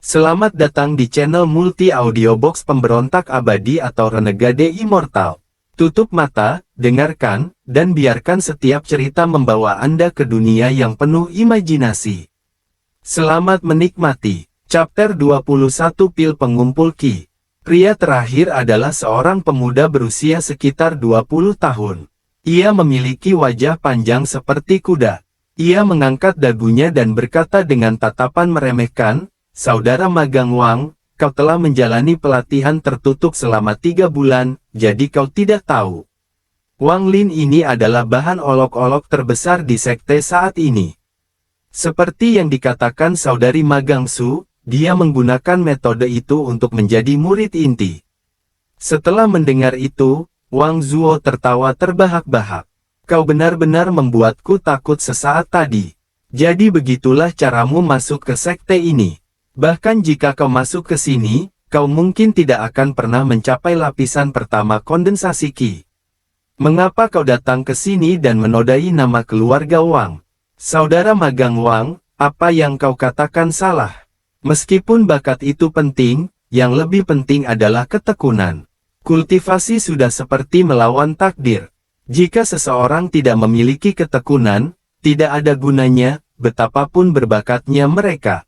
Selamat datang di channel multi audiobox pemberontak abadi atau Renegade Immortal. Tutup mata, dengarkan, dan biarkan setiap cerita membawa Anda ke dunia yang penuh imajinasi. Selamat menikmati. Chapter 21 Pil Pengumpul Ki. Pria terakhir adalah seorang pemuda berusia sekitar 20 tahun. Ia memiliki wajah panjang seperti kuda. Ia mengangkat dagunya dan berkata dengan tatapan meremehkan, "Saudara magang Wang, kau telah menjalani pelatihan tertutup selama 3 bulan, jadi kau tidak tahu. Wang Lin ini adalah bahan olok-olok terbesar di sekte saat ini. Seperti yang dikatakan saudari magang Su, dia menggunakan metode itu untuk menjadi murid inti." Setelah mendengar itu, Wang Zuo tertawa terbahak-bahak. "Kau benar-benar membuatku takut sesaat tadi. Jadi begitulah caramu masuk ke sekte ini. Bahkan jika kau masuk ke sini, kau mungkin tidak akan pernah mencapai lapisan pertama kondensasi Qi. Mengapa kau datang ke sini dan menodai nama keluarga Wang? Saudara magang Wang, apa yang kau katakan salah. Meskipun bakat itu penting, yang lebih penting adalah ketekunan. Kultivasi sudah seperti melawan takdir. Jika seseorang tidak memiliki ketekunan, tidak ada gunanya, betapapun berbakatnya mereka."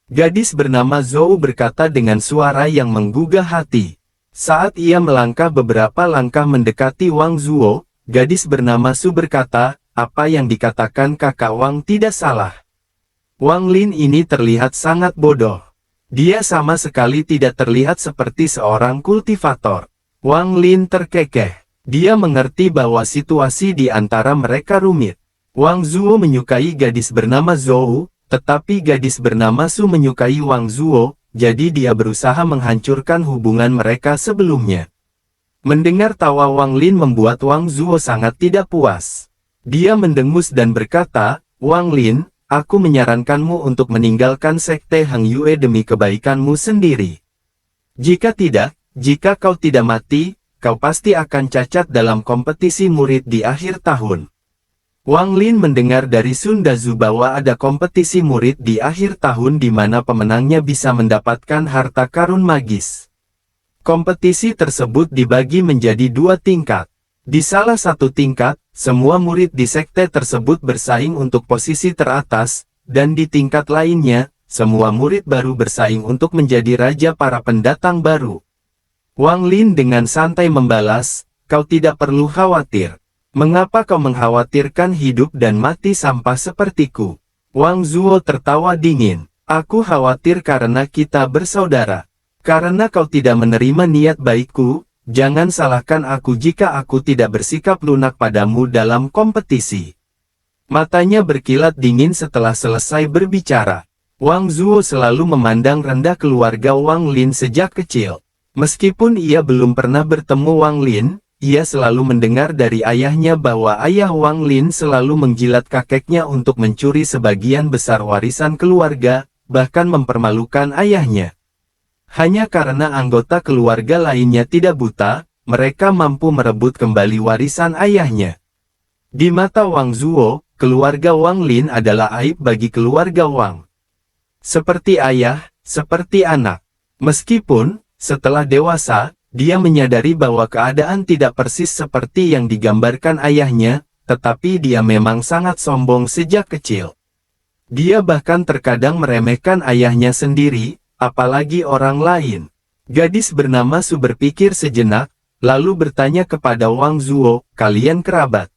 Gadis bernama Zhou berkata dengan suara yang menggugah hati. Saat ia melangkah beberapa langkah mendekati Wang Zuo, gadis bernama Su berkata, "Apa yang dikatakan kakak Wang tidak salah. Wang Lin ini terlihat sangat bodoh. Dia sama sekali tidak terlihat seperti seorang kultivator." Wang Lin terkekeh. Dia mengerti bahwa situasi di antara mereka rumit. Wang Zuo menyukai gadis bernama Zhou, tetapi gadis bernama Su menyukai Wang Zuo, jadi dia berusaha menghancurkan hubungan mereka sebelumnya. Mendengar tawa Wang Lin membuat Wang Zuo sangat tidak puas. Dia mendengus dan berkata, "Wang Lin, aku menyarankanmu untuk meninggalkan sekte Hang Yue demi kebaikanmu sendiri. Jika kau tidak mati, kau pasti akan cacat dalam kompetisi murid di akhir tahun." Wang Lin mendengar dari Sun Dazu bahwa ada kompetisi murid di akhir tahun di mana pemenangnya bisa mendapatkan harta karun magis. Kompetisi tersebut dibagi menjadi 2 tingkat. Di salah satu tingkat, semua murid di sekte tersebut bersaing untuk posisi teratas, dan di tingkat lainnya, semua murid baru bersaing untuk menjadi raja para pendatang baru. Wang Lin dengan santai membalas, "Kau tidak perlu khawatir. Mengapa kau mengkhawatirkan hidup dan mati sampah sepertiku?" Wang Zuo tertawa dingin. "Aku khawatir karena kita bersaudara. Karena kau tidak menerima niat baikku, jangan salahkan aku jika aku tidak bersikap lunak padamu dalam kompetisi." Matanya berkilat dingin setelah selesai berbicara. Wang Zuo selalu memandang rendah keluarga Wang Lin sejak kecil. Meskipun ia belum pernah bertemu Wang Lin, ia selalu mendengar dari ayahnya bahwa ayah Wang Lin selalu menjilat kakeknya untuk mencuri sebagian besar warisan keluarga, bahkan mempermalukan ayahnya. Hanya karena anggota keluarga lainnya tidak buta, mereka mampu merebut kembali warisan ayahnya. Di mata Wang Zuo, keluarga Wang Lin adalah aib bagi keluarga Wang. Seperti ayah, seperti anak. Meskipun, setelah dewasa, dia menyadari bahwa keadaan tidak persis seperti yang digambarkan ayahnya, tetapi dia memang sangat sombong sejak kecil. Dia bahkan terkadang meremehkan ayahnya sendiri, apalagi orang lain. Gadis bernama Su berpikir sejenak, lalu bertanya kepada Wang Zuo, "Kalian kerabat?"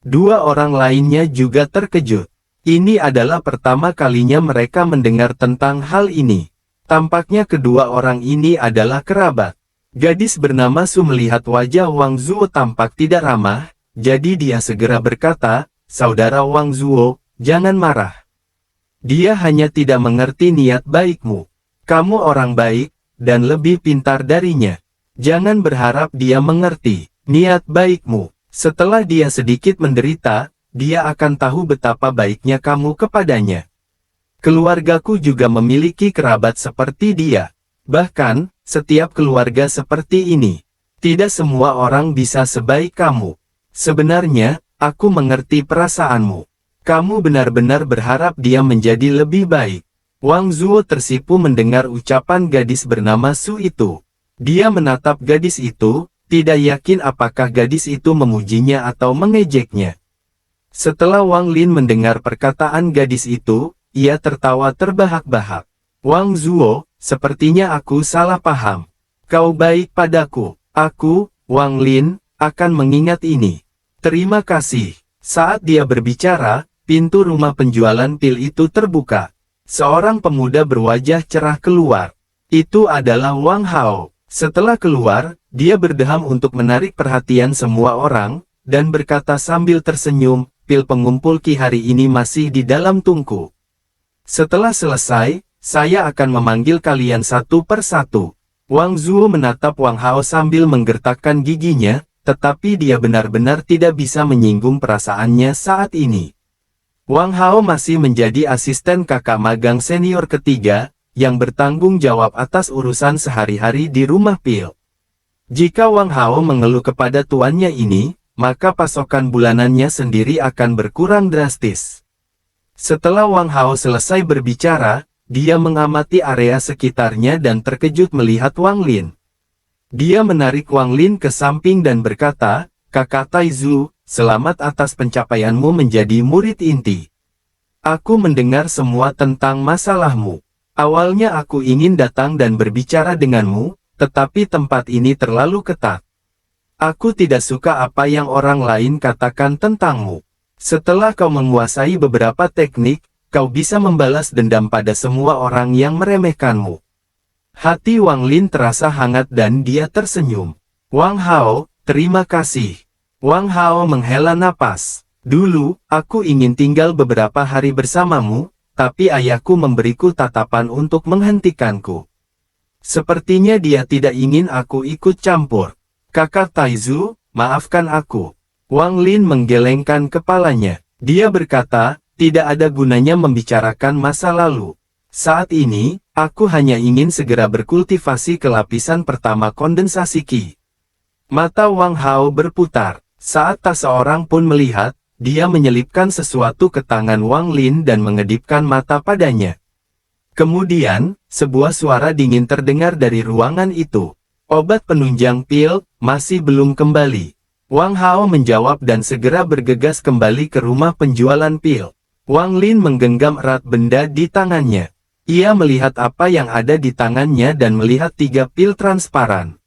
2 orang lainnya juga terkejut. Ini adalah pertama kalinya mereka mendengar tentang hal ini. Tampaknya kedua orang ini adalah kerabat. Gadis bernama Su melihat wajah Wang Zuo tampak tidak ramah, jadi dia segera berkata, "Saudara Wang Zuo, jangan marah. Dia hanya tidak mengerti niat baikmu. Kamu orang baik, dan lebih pintar darinya. Jangan berharap dia mengerti niat baikmu. Setelah dia sedikit menderita, dia akan tahu betapa baiknya kamu kepadanya. Keluargaku juga memiliki kerabat seperti dia. Bahkan, setiap keluarga seperti ini. Tidak semua orang bisa sebaik kamu. Sebenarnya, aku mengerti perasaanmu. Kamu benar-benar berharap dia menjadi lebih baik. Wang Zuo tersipu mendengar ucapan gadis bernama Su itu. Dia menatap gadis itu, tidak yakin apakah gadis itu memujinya atau mengejeknya. Setelah Wang Lin mendengar perkataan gadis itu, ia tertawa terbahak-bahak. Wang Zuo, sepertinya aku salah paham. Kau baik padaku. Aku, Wang Lin, akan mengingat ini. Terima kasih. Saat dia berbicara, pintu rumah penjualan pil itu terbuka. Seorang pemuda berwajah cerah keluar. Itu adalah Wang Hao. Setelah keluar, dia berdeham untuk menarik perhatian semua orang, dan berkata sambil tersenyum, pil pengumpul ki hari ini masih di dalam tungku. Setelah selesai, saya akan memanggil kalian satu per satu. Wang Zuo menatap Wang Hao sambil menggertakkan giginya, tetapi dia benar-benar tidak bisa menyinggung perasaannya saat ini. Wang Hao masih menjadi asisten kakak magang senior ketiga, yang bertanggung jawab atas urusan sehari-hari di rumah pil. Jika Wang Hao mengeluh kepada tuannya ini, maka pasokan bulanannya sendiri akan berkurang drastis. Setelah Wang Hao selesai berbicara, dia mengamati area sekitarnya dan terkejut melihat Wang Lin. Dia menarik Wang Lin ke samping dan berkata, "Kakak Taizu, selamat atas pencapaianmu menjadi murid inti. Aku mendengar semua tentang masalahmu. Awalnya aku ingin datang dan berbicara denganmu, tetapi tempat ini terlalu ketat. Aku tidak suka apa yang orang lain katakan tentangmu. Setelah kau menguasai beberapa teknik, kau bisa membalas dendam pada semua orang yang meremehkanmu." Hati Wang Lin terasa hangat dan dia tersenyum. "Wang Hao, terima kasih." Wang Hao menghela napas. "Dulu, aku ingin tinggal beberapa hari bersamamu, tapi ayahku memberiku tatapan untuk menghentikanku. Sepertinya dia tidak ingin aku ikut campur. Kakak Taizu, maafkan aku." Wang Lin menggelengkan kepalanya. Dia berkata, "Tidak ada gunanya membicarakan masa lalu. Saat ini, aku hanya ingin segera berkultivasi ke lapisan pertama kondensasi Qi." Mata Wang Hao berputar. Saat tak seorang pun melihat, dia menyelipkan sesuatu ke tangan Wang Lin dan mengedipkan mata padanya. Kemudian, sebuah suara dingin terdengar dari ruangan itu. "Obat penunjang pil, masih belum kembali." Wang Hao menjawab dan segera bergegas kembali ke rumah penjualan pil. Wang Lin menggenggam erat benda di tangannya. Ia melihat apa yang ada di tangannya dan melihat 3 pil transparan.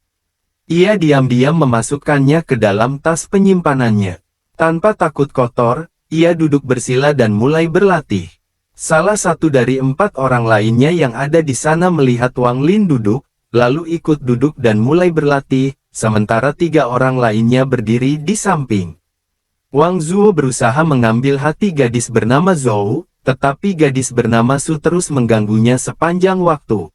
Ia diam-diam memasukkannya ke dalam tas penyimpanannya. Tanpa takut kotor, ia duduk bersila dan mulai berlatih. Salah satu dari 4 orang lainnya yang ada di sana melihat Wang Lin duduk, lalu ikut duduk dan mulai berlatih, sementara 3 orang lainnya berdiri di samping. Wang Zuo berusaha mengambil hati gadis bernama Zhou, tetapi gadis bernama Su terus mengganggunya sepanjang waktu.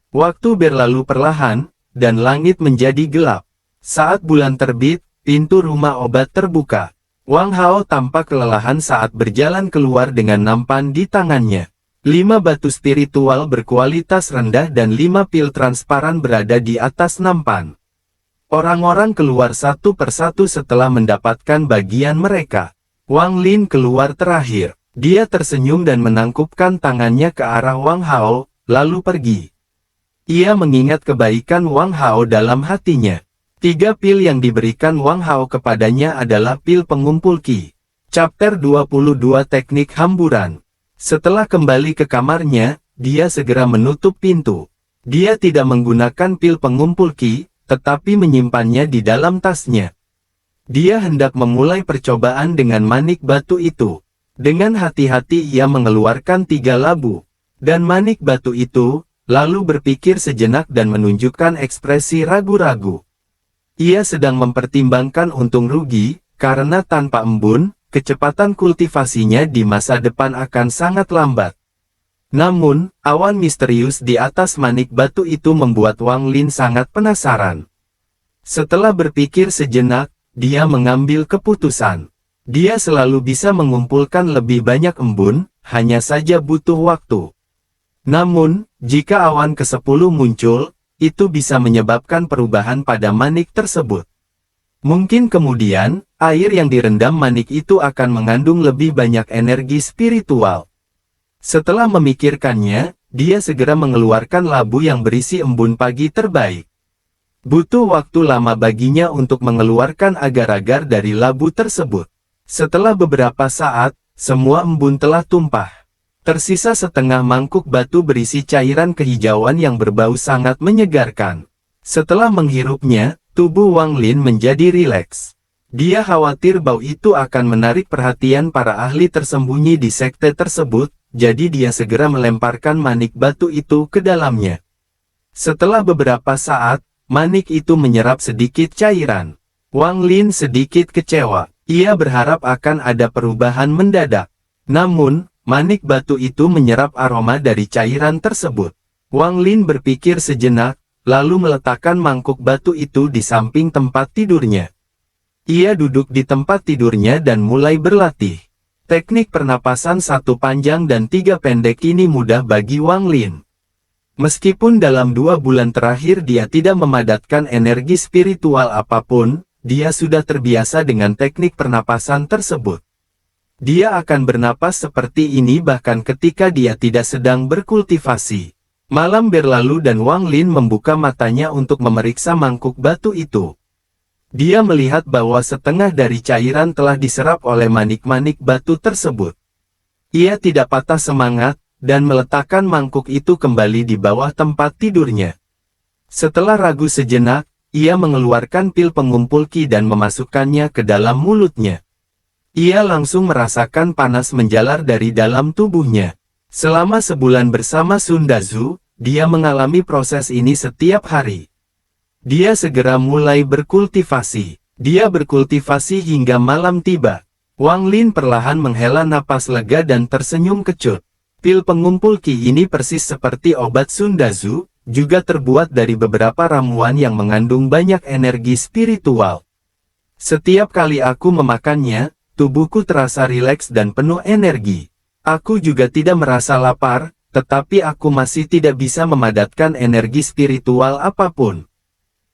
Waktu berlalu perlahan, dan langit menjadi gelap. Saat bulan terbit, pintu rumah obat terbuka. Wang Hao tampak kelelahan saat berjalan keluar dengan nampan di tangannya. 5 batu spiritual berkualitas rendah dan 5 pil transparan berada di atas nampan. Orang-orang keluar satu persatu setelah mendapatkan bagian mereka. Wang Lin keluar terakhir. Dia tersenyum dan menangkupkan tangannya ke arah Wang Hao, lalu pergi. Ia mengingat kebaikan Wang Hao dalam hatinya. 3 pil yang diberikan Wang Hao kepadanya adalah pil pengumpul Qi. Chapter 22 Teknik Hamburan. Setelah kembali ke kamarnya, dia segera menutup pintu. Dia tidak menggunakan pil pengumpul Qi, tetapi menyimpannya di dalam tasnya. Dia hendak memulai percobaan dengan manik batu itu. Dengan hati-hati ia mengeluarkan 3 labu. Dan manik batu itu, lalu berpikir sejenak dan menunjukkan ekspresi ragu-ragu. Ia sedang mempertimbangkan untung rugi, karena tanpa embun, kecepatan kultivasinya di masa depan akan sangat lambat. Namun, awan misterius di atas manik batu itu membuat Wang Lin sangat penasaran. Setelah berpikir sejenak, dia mengambil keputusan. Dia selalu bisa mengumpulkan lebih banyak embun, hanya saja butuh waktu. Namun, jika awan ke-10 muncul, itu bisa menyebabkan perubahan pada manik tersebut. Mungkin kemudian, air yang direndam manik itu akan mengandung lebih banyak energi spiritual. Setelah memikirkannya, dia segera mengeluarkan labu yang berisi embun pagi terbaik. Butuh waktu lama baginya untuk mengeluarkan agar-agar dari labu tersebut. Setelah beberapa saat, semua embun telah tumpah. Tersisa setengah mangkuk batu berisi cairan kehijauan yang berbau sangat menyegarkan. Setelah menghirupnya, tubuh Wang Lin menjadi rileks. Dia khawatir bau itu akan menarik perhatian para ahli tersembunyi di sekte tersebut, jadi dia segera melemparkan manik batu itu ke dalamnya. Setelah beberapa saat, manik itu menyerap sedikit cairan. Wang Lin sedikit kecewa. Ia berharap akan ada perubahan mendadak. Namun, manik batu itu menyerap aroma dari cairan tersebut. Wang Lin berpikir sejenak, lalu meletakkan mangkuk batu itu di samping tempat tidurnya. Ia duduk di tempat tidurnya dan mulai berlatih. Teknik pernapasan satu panjang dan tiga pendek ini mudah bagi Wang Lin. Meskipun dalam 2 bulan terakhir dia tidak memadatkan energi spiritual apapun, dia sudah terbiasa dengan teknik pernapasan tersebut. Dia akan bernapas seperti ini bahkan ketika dia tidak sedang berkultivasi. Malam berlalu dan Wang Lin membuka matanya untuk memeriksa mangkuk batu itu. Dia melihat bahwa setengah dari cairan telah diserap oleh manik-manik batu tersebut. Ia tidak patah semangat, dan meletakkan mangkuk itu kembali di bawah tempat tidurnya. Setelah ragu sejenak, ia mengeluarkan pil pengumpul qi dan memasukkannya ke dalam mulutnya. Ia langsung merasakan panas menjalar dari dalam tubuhnya. Selama sebulan bersama Sun Dazu, dia mengalami proses ini setiap hari. Dia segera mulai berkultivasi. Dia berkultivasi hingga malam tiba. Wang Lin perlahan menghela napas lega dan tersenyum kecut. Pil pengumpul qi ini persis seperti obat Sun Dazu, juga terbuat dari beberapa ramuan yang mengandung banyak energi spiritual. Setiap kali aku memakannya, tubuhku terasa rileks dan penuh energi. Aku juga tidak merasa lapar, tetapi aku masih tidak bisa memadatkan energi spiritual apapun.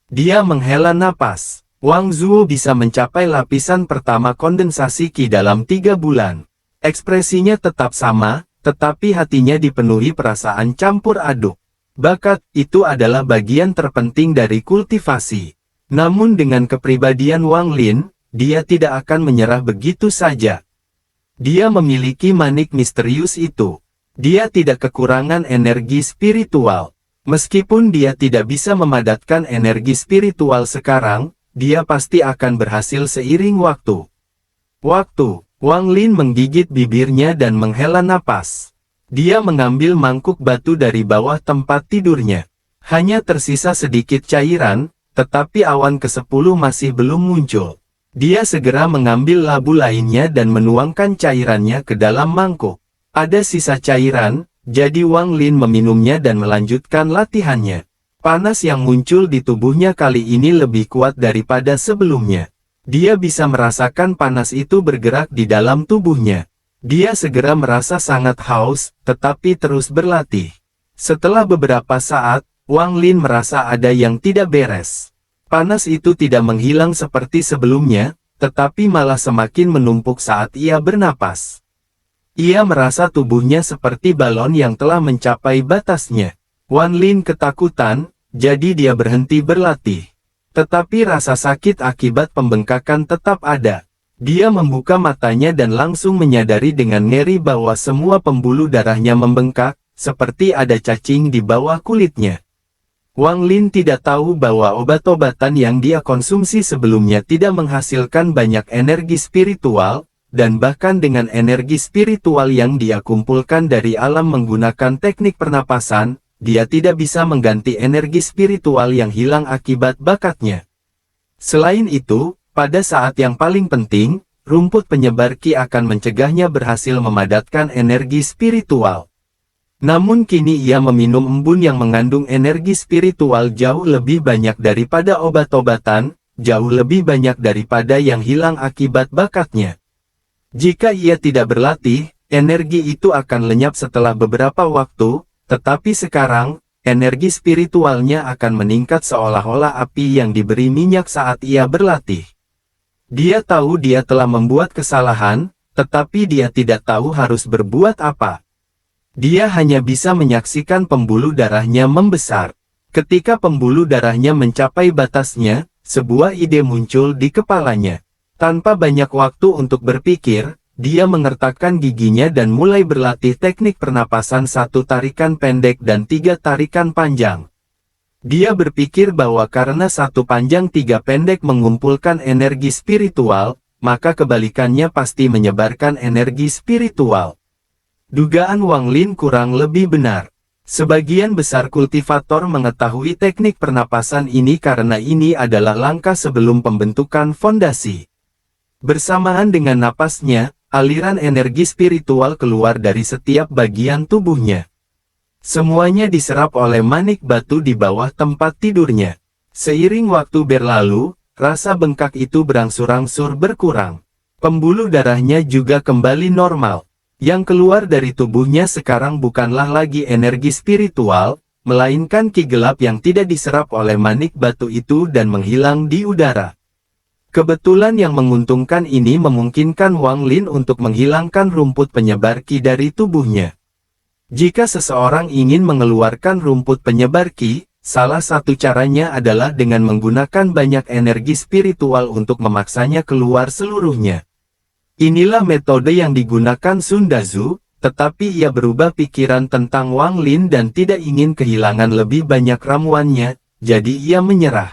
Dia menghela napas. Wang Zuo bisa mencapai lapisan pertama kondensasi qi dalam 3 bulan. Ekspresinya tetap sama, tetapi hatinya dipenuhi perasaan campur aduk. Bakat itu adalah bagian terpenting dari kultivasi. Namun dengan kepribadian Wang Lin, dia tidak akan menyerah begitu saja. Dia memiliki manik misterius itu. Dia tidak kekurangan energi spiritual. Meskipun dia tidak bisa memadatkan energi spiritual sekarang, dia pasti akan berhasil seiring waktu. Wang Lin menggigit bibirnya dan menghela napas. Dia mengambil mangkuk batu dari bawah tempat tidurnya. Hanya tersisa sedikit cairan, tetapi awan ke-10 masih belum muncul. Dia segera mengambil labu lainnya dan menuangkan cairannya ke dalam mangkuk. Ada sisa cairan, jadi Wang Lin meminumnya dan melanjutkan latihannya. Panas yang muncul di tubuhnya kali ini lebih kuat daripada sebelumnya. Dia bisa merasakan panas itu bergerak di dalam tubuhnya. Dia segera merasa sangat haus, tetapi terus berlatih. Setelah beberapa saat, Wang Lin merasa ada yang tidak beres. Panas itu tidak menghilang seperti sebelumnya, tetapi malah semakin menumpuk saat ia bernapas. Ia merasa tubuhnya seperti balon yang telah mencapai batasnya. Wang Lin ketakutan, jadi dia berhenti berlatih. Tetapi rasa sakit akibat pembengkakan tetap ada. Dia membuka matanya dan langsung menyadari dengan ngeri bahwa semua pembuluh darahnya membengkak, seperti ada cacing di bawah kulitnya. Wang Lin tidak tahu bahwa obat-obatan yang dia konsumsi sebelumnya tidak menghasilkan banyak energi spiritual, dan bahkan dengan energi spiritual yang dia kumpulkan dari alam menggunakan teknik pernapasan, dia tidak bisa mengganti energi spiritual yang hilang akibat bakatnya. Selain itu, pada saat yang paling penting, rumput penyebar qi akan mencegahnya berhasil memadatkan energi spiritual. Namun kini ia meminum embun yang mengandung energi spiritual jauh lebih banyak daripada obat-obatan, jauh lebih banyak daripada yang hilang akibat bakatnya. Jika ia tidak berlatih, energi itu akan lenyap setelah beberapa waktu, tetapi sekarang, energi spiritualnya akan meningkat seolah-olah api yang diberi minyak saat ia berlatih. Dia tahu dia telah membuat kesalahan, tetapi dia tidak tahu harus berbuat apa. Dia hanya bisa menyaksikan pembuluh darahnya membesar. Ketika pembuluh darahnya mencapai batasnya, sebuah ide muncul di kepalanya. Tanpa banyak waktu untuk berpikir, dia mengertakkan giginya dan mulai berlatih teknik pernapasan 1 tarikan pendek dan 3 tarikan panjang. Dia berpikir bahwa karena 1 panjang 3 pendek mengumpulkan energi spiritual, maka kebalikannya pasti menyebarkan energi spiritual. Dugaan Wang Lin kurang lebih benar. Sebagian besar kultivator mengetahui teknik pernapasan ini karena ini adalah langkah sebelum pembentukan fondasi. Bersamaan dengan napasnya, aliran energi spiritual keluar dari setiap bagian tubuhnya. Semuanya diserap oleh manik batu di bawah tempat tidurnya. Seiring waktu berlalu, rasa bengkak itu berangsur-angsur berkurang. Pembuluh darahnya juga kembali normal. Yang keluar dari tubuhnya sekarang bukanlah lagi energi spiritual, melainkan ki gelap yang tidak diserap oleh manik batu itu dan menghilang di udara. Kebetulan yang menguntungkan ini memungkinkan Wang Lin untuk menghilangkan rumput penyebar ki dari tubuhnya. Jika seseorang ingin mengeluarkan rumput penyebar ki, salah satu caranya adalah dengan menggunakan banyak energi spiritual untuk memaksanya keluar seluruhnya. Inilah metode yang digunakan Sun Dazu, tetapi ia berubah pikiran tentang Wang Lin dan tidak ingin kehilangan lebih banyak ramuannya, jadi ia menyerah.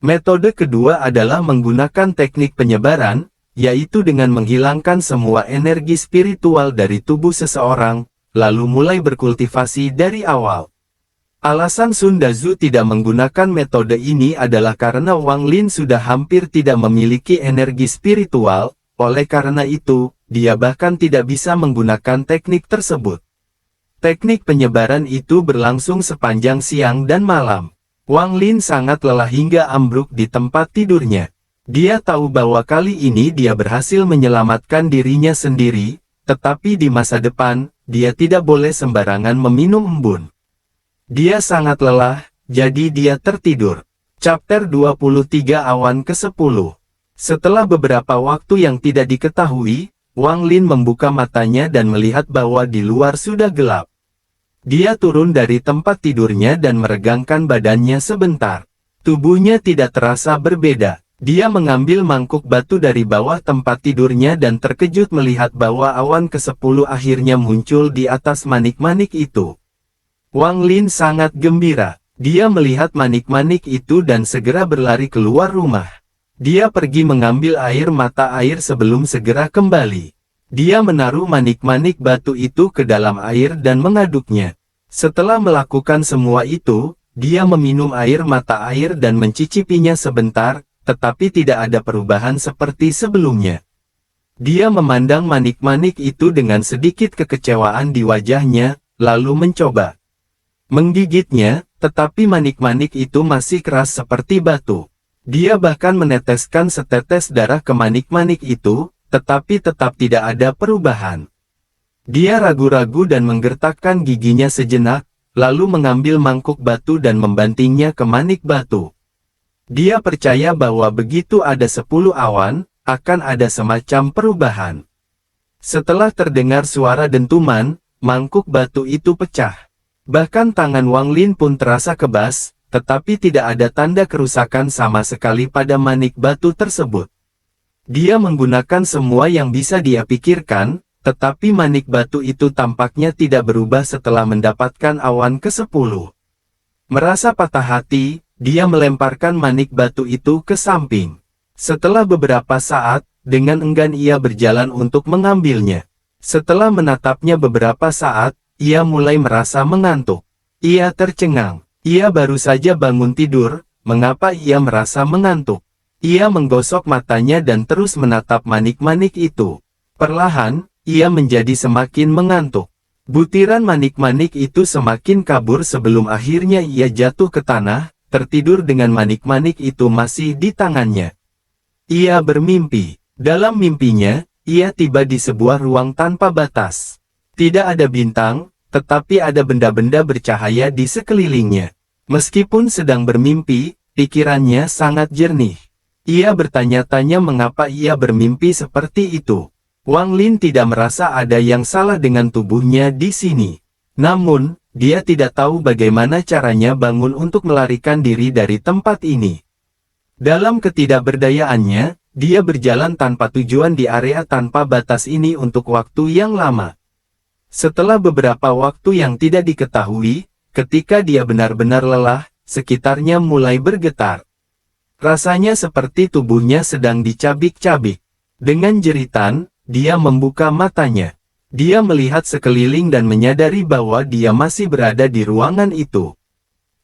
Metode kedua adalah menggunakan teknik penyebaran, yaitu dengan menghilangkan semua energi spiritual dari tubuh seseorang, lalu mulai berkultivasi dari awal. Alasan Sun Dazu tidak menggunakan metode ini adalah karena Wang Lin sudah hampir tidak memiliki energi spiritual, oleh karena itu, dia bahkan tidak bisa menggunakan teknik tersebut. Teknik penyebaran itu berlangsung sepanjang siang dan malam. Wang Lin sangat lelah hingga ambruk di tempat tidurnya. Dia tahu bahwa kali ini dia berhasil menyelamatkan dirinya sendiri, tetapi di masa depan, dia tidak boleh sembarangan meminum embun. Dia sangat lelah, jadi dia tertidur. Chapter 23 Awan ke-10. Setelah beberapa waktu yang tidak diketahui, Wang Lin membuka matanya dan melihat bahwa di luar sudah gelap. Dia turun dari tempat tidurnya dan meregangkan badannya sebentar. Tubuhnya tidak terasa berbeda. Dia mengambil mangkuk batu dari bawah tempat tidurnya dan terkejut melihat bahwa awan ke-10 akhirnya muncul di atas manik-manik itu. Wang Lin sangat gembira. Dia melihat manik-manik itu dan segera berlari keluar rumah. Dia pergi mengambil air mata air sebelum segera kembali. Dia menaruh manik-manik batu itu ke dalam air dan mengaduknya. Setelah melakukan semua itu, dia meminum air mata air dan mencicipinya sebentar, tetapi tidak ada perubahan seperti sebelumnya. Dia memandang manik-manik itu dengan sedikit kekecewaan di wajahnya, lalu mencoba menggigitnya, tetapi manik-manik itu masih keras seperti batu. Dia bahkan meneteskan setetes darah ke manik-manik itu, tetapi tetap tidak ada perubahan. Dia ragu-ragu dan menggertakkan giginya sejenak, lalu mengambil mangkuk batu dan membantingnya ke manik batu. Dia percaya bahwa begitu ada 10 awan, akan ada semacam perubahan. Setelah terdengar suara dentuman, mangkuk batu itu pecah. Bahkan tangan Wang Lin pun terasa kebas, tetapi tidak ada tanda kerusakan sama sekali pada manik batu tersebut. Dia menggunakan semua yang bisa dia pikirkan, tetapi manik batu itu tampaknya tidak berubah setelah mendapatkan awan ke-10. Merasa patah hati, dia melemparkan manik batu itu ke samping. Setelah beberapa saat, dengan enggan ia berjalan untuk mengambilnya. Setelah menatapnya beberapa saat, ia mulai merasa mengantuk. Ia tercengang. Ia baru saja bangun tidur, mengapa ia merasa mengantuk? Ia menggosok matanya dan terus menatap manik-manik itu. Perlahan, ia menjadi semakin mengantuk. Butiran manik-manik itu semakin kabur sebelum akhirnya ia jatuh ke tanah, tertidur dengan manik-manik itu masih di tangannya. Ia bermimpi. Dalam mimpinya, ia tiba di sebuah ruang tanpa batas. Tidak ada bintang, tetapi ada benda-benda bercahaya di sekelilingnya. Meskipun sedang bermimpi, pikirannya sangat jernih. Ia bertanya-tanya mengapa ia bermimpi seperti itu. Wang Lin tidak merasa ada yang salah dengan tubuhnya di sini. Namun, dia tidak tahu bagaimana caranya bangun untuk melarikan diri dari tempat ini. Dalam ketidakberdayaannya, dia berjalan tanpa tujuan di area tanpa batas ini untuk waktu yang lama. Setelah beberapa waktu yang tidak diketahui, ketika dia benar-benar lelah, sekitarnya mulai bergetar. Rasanya seperti tubuhnya sedang dicabik-cabik. Dengan jeritan, dia membuka matanya. Dia melihat sekeliling dan menyadari bahwa dia masih berada di ruangan itu.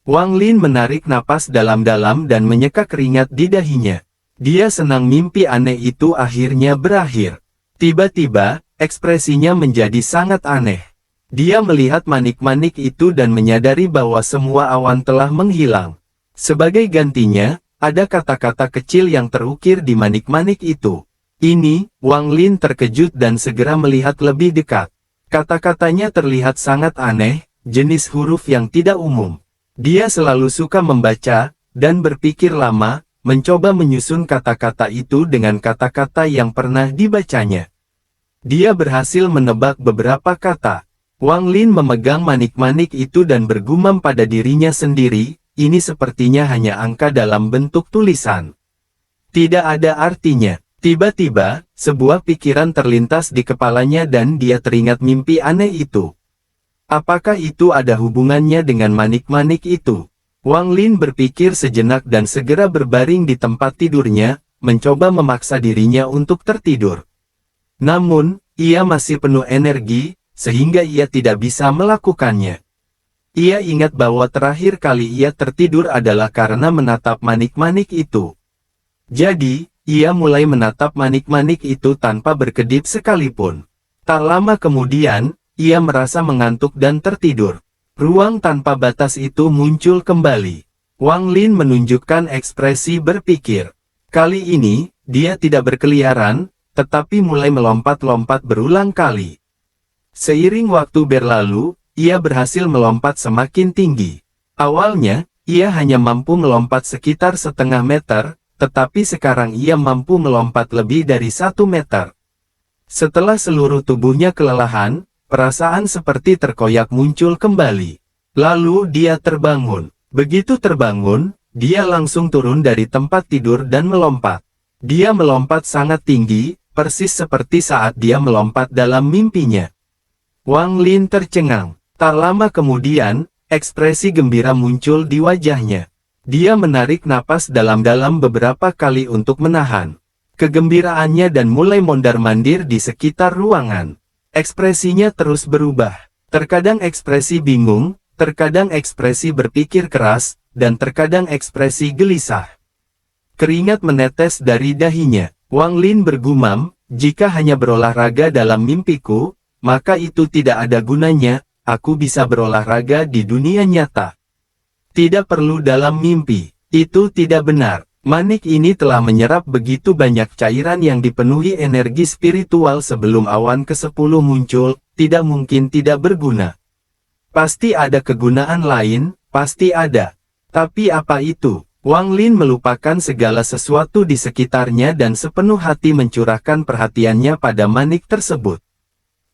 Wang Lin menarik napas dalam-dalam dan menyeka keringat di dahinya. Dia senang mimpi aneh itu akhirnya berakhir. Tiba-tiba, ekspresinya menjadi sangat aneh. Dia melihat manik-manik itu dan menyadari bahwa semua awan telah menghilang. Sebagai gantinya, ada kata-kata kecil yang terukir di manik-manik itu. Ini, Wang Lin terkejut dan segera melihat lebih dekat. Kata-katanya terlihat sangat aneh, jenis huruf yang tidak umum. Dia selalu suka membaca, dan berpikir lama, mencoba menyusun kata-kata itu dengan kata-kata yang pernah dibacanya. Dia berhasil menebak beberapa kata. Wang Lin memegang manik-manik itu dan bergumam pada dirinya sendiri, ini sepertinya hanya angka dalam bentuk tulisan. Tidak ada artinya. Tiba-tiba, sebuah pikiran terlintas di kepalanya dan dia teringat mimpi aneh itu. Apakah itu ada hubungannya dengan manik-manik itu? Wang Lin berpikir sejenak dan segera berbaring di tempat tidurnya, mencoba memaksa dirinya untuk tertidur. Namun, ia masih penuh energi, sehingga ia tidak bisa melakukannya. Ia ingat bahwa terakhir kali ia tertidur adalah karena menatap manik-manik itu. Jadi, ia mulai menatap manik-manik itu tanpa berkedip sekalipun. Tak lama kemudian, ia merasa mengantuk dan tertidur. Ruang tanpa batas itu muncul kembali. Wang Lin menunjukkan ekspresi berpikir. Kali ini, dia tidak berkeliaran, tetapi mulai melompat-lompat berulang kali. Seiring waktu berlalu, ia berhasil melompat semakin tinggi. Awalnya, ia hanya mampu melompat sekitar setengah meter, tetapi sekarang ia mampu melompat lebih dari 1 meter. Setelah seluruh tubuhnya kelelahan, perasaan seperti terkoyak muncul kembali. Lalu dia terbangun. Begitu terbangun, dia langsung turun dari tempat tidur dan melompat. Dia melompat sangat tinggi, persis seperti saat dia melompat dalam mimpinya. Wang Lin tercengang. Tak lama kemudian, ekspresi gembira muncul di wajahnya. Dia menarik napas dalam-dalam beberapa kali untuk menahan kegembiraannya dan mulai mondar-mandir di sekitar ruangan. Ekspresinya terus berubah. Terkadang ekspresi bingung, terkadang ekspresi berpikir keras, dan terkadang ekspresi gelisah. Keringat menetes dari dahinya. Wang Lin bergumam, jika hanya berolahraga dalam mimpiku, maka itu tidak ada gunanya, aku bisa berolahraga di dunia nyata. Tidak perlu dalam mimpi. Itu tidak benar. Manik ini telah menyerap begitu banyak cairan yang dipenuhi energi spiritual sebelum awan ke-10 muncul, tidak mungkin tidak berguna. Pasti ada kegunaan lain, pasti ada. Tapi apa itu? Wang Lin melupakan segala sesuatu di sekitarnya dan sepenuh hati mencurahkan perhatiannya pada manik tersebut.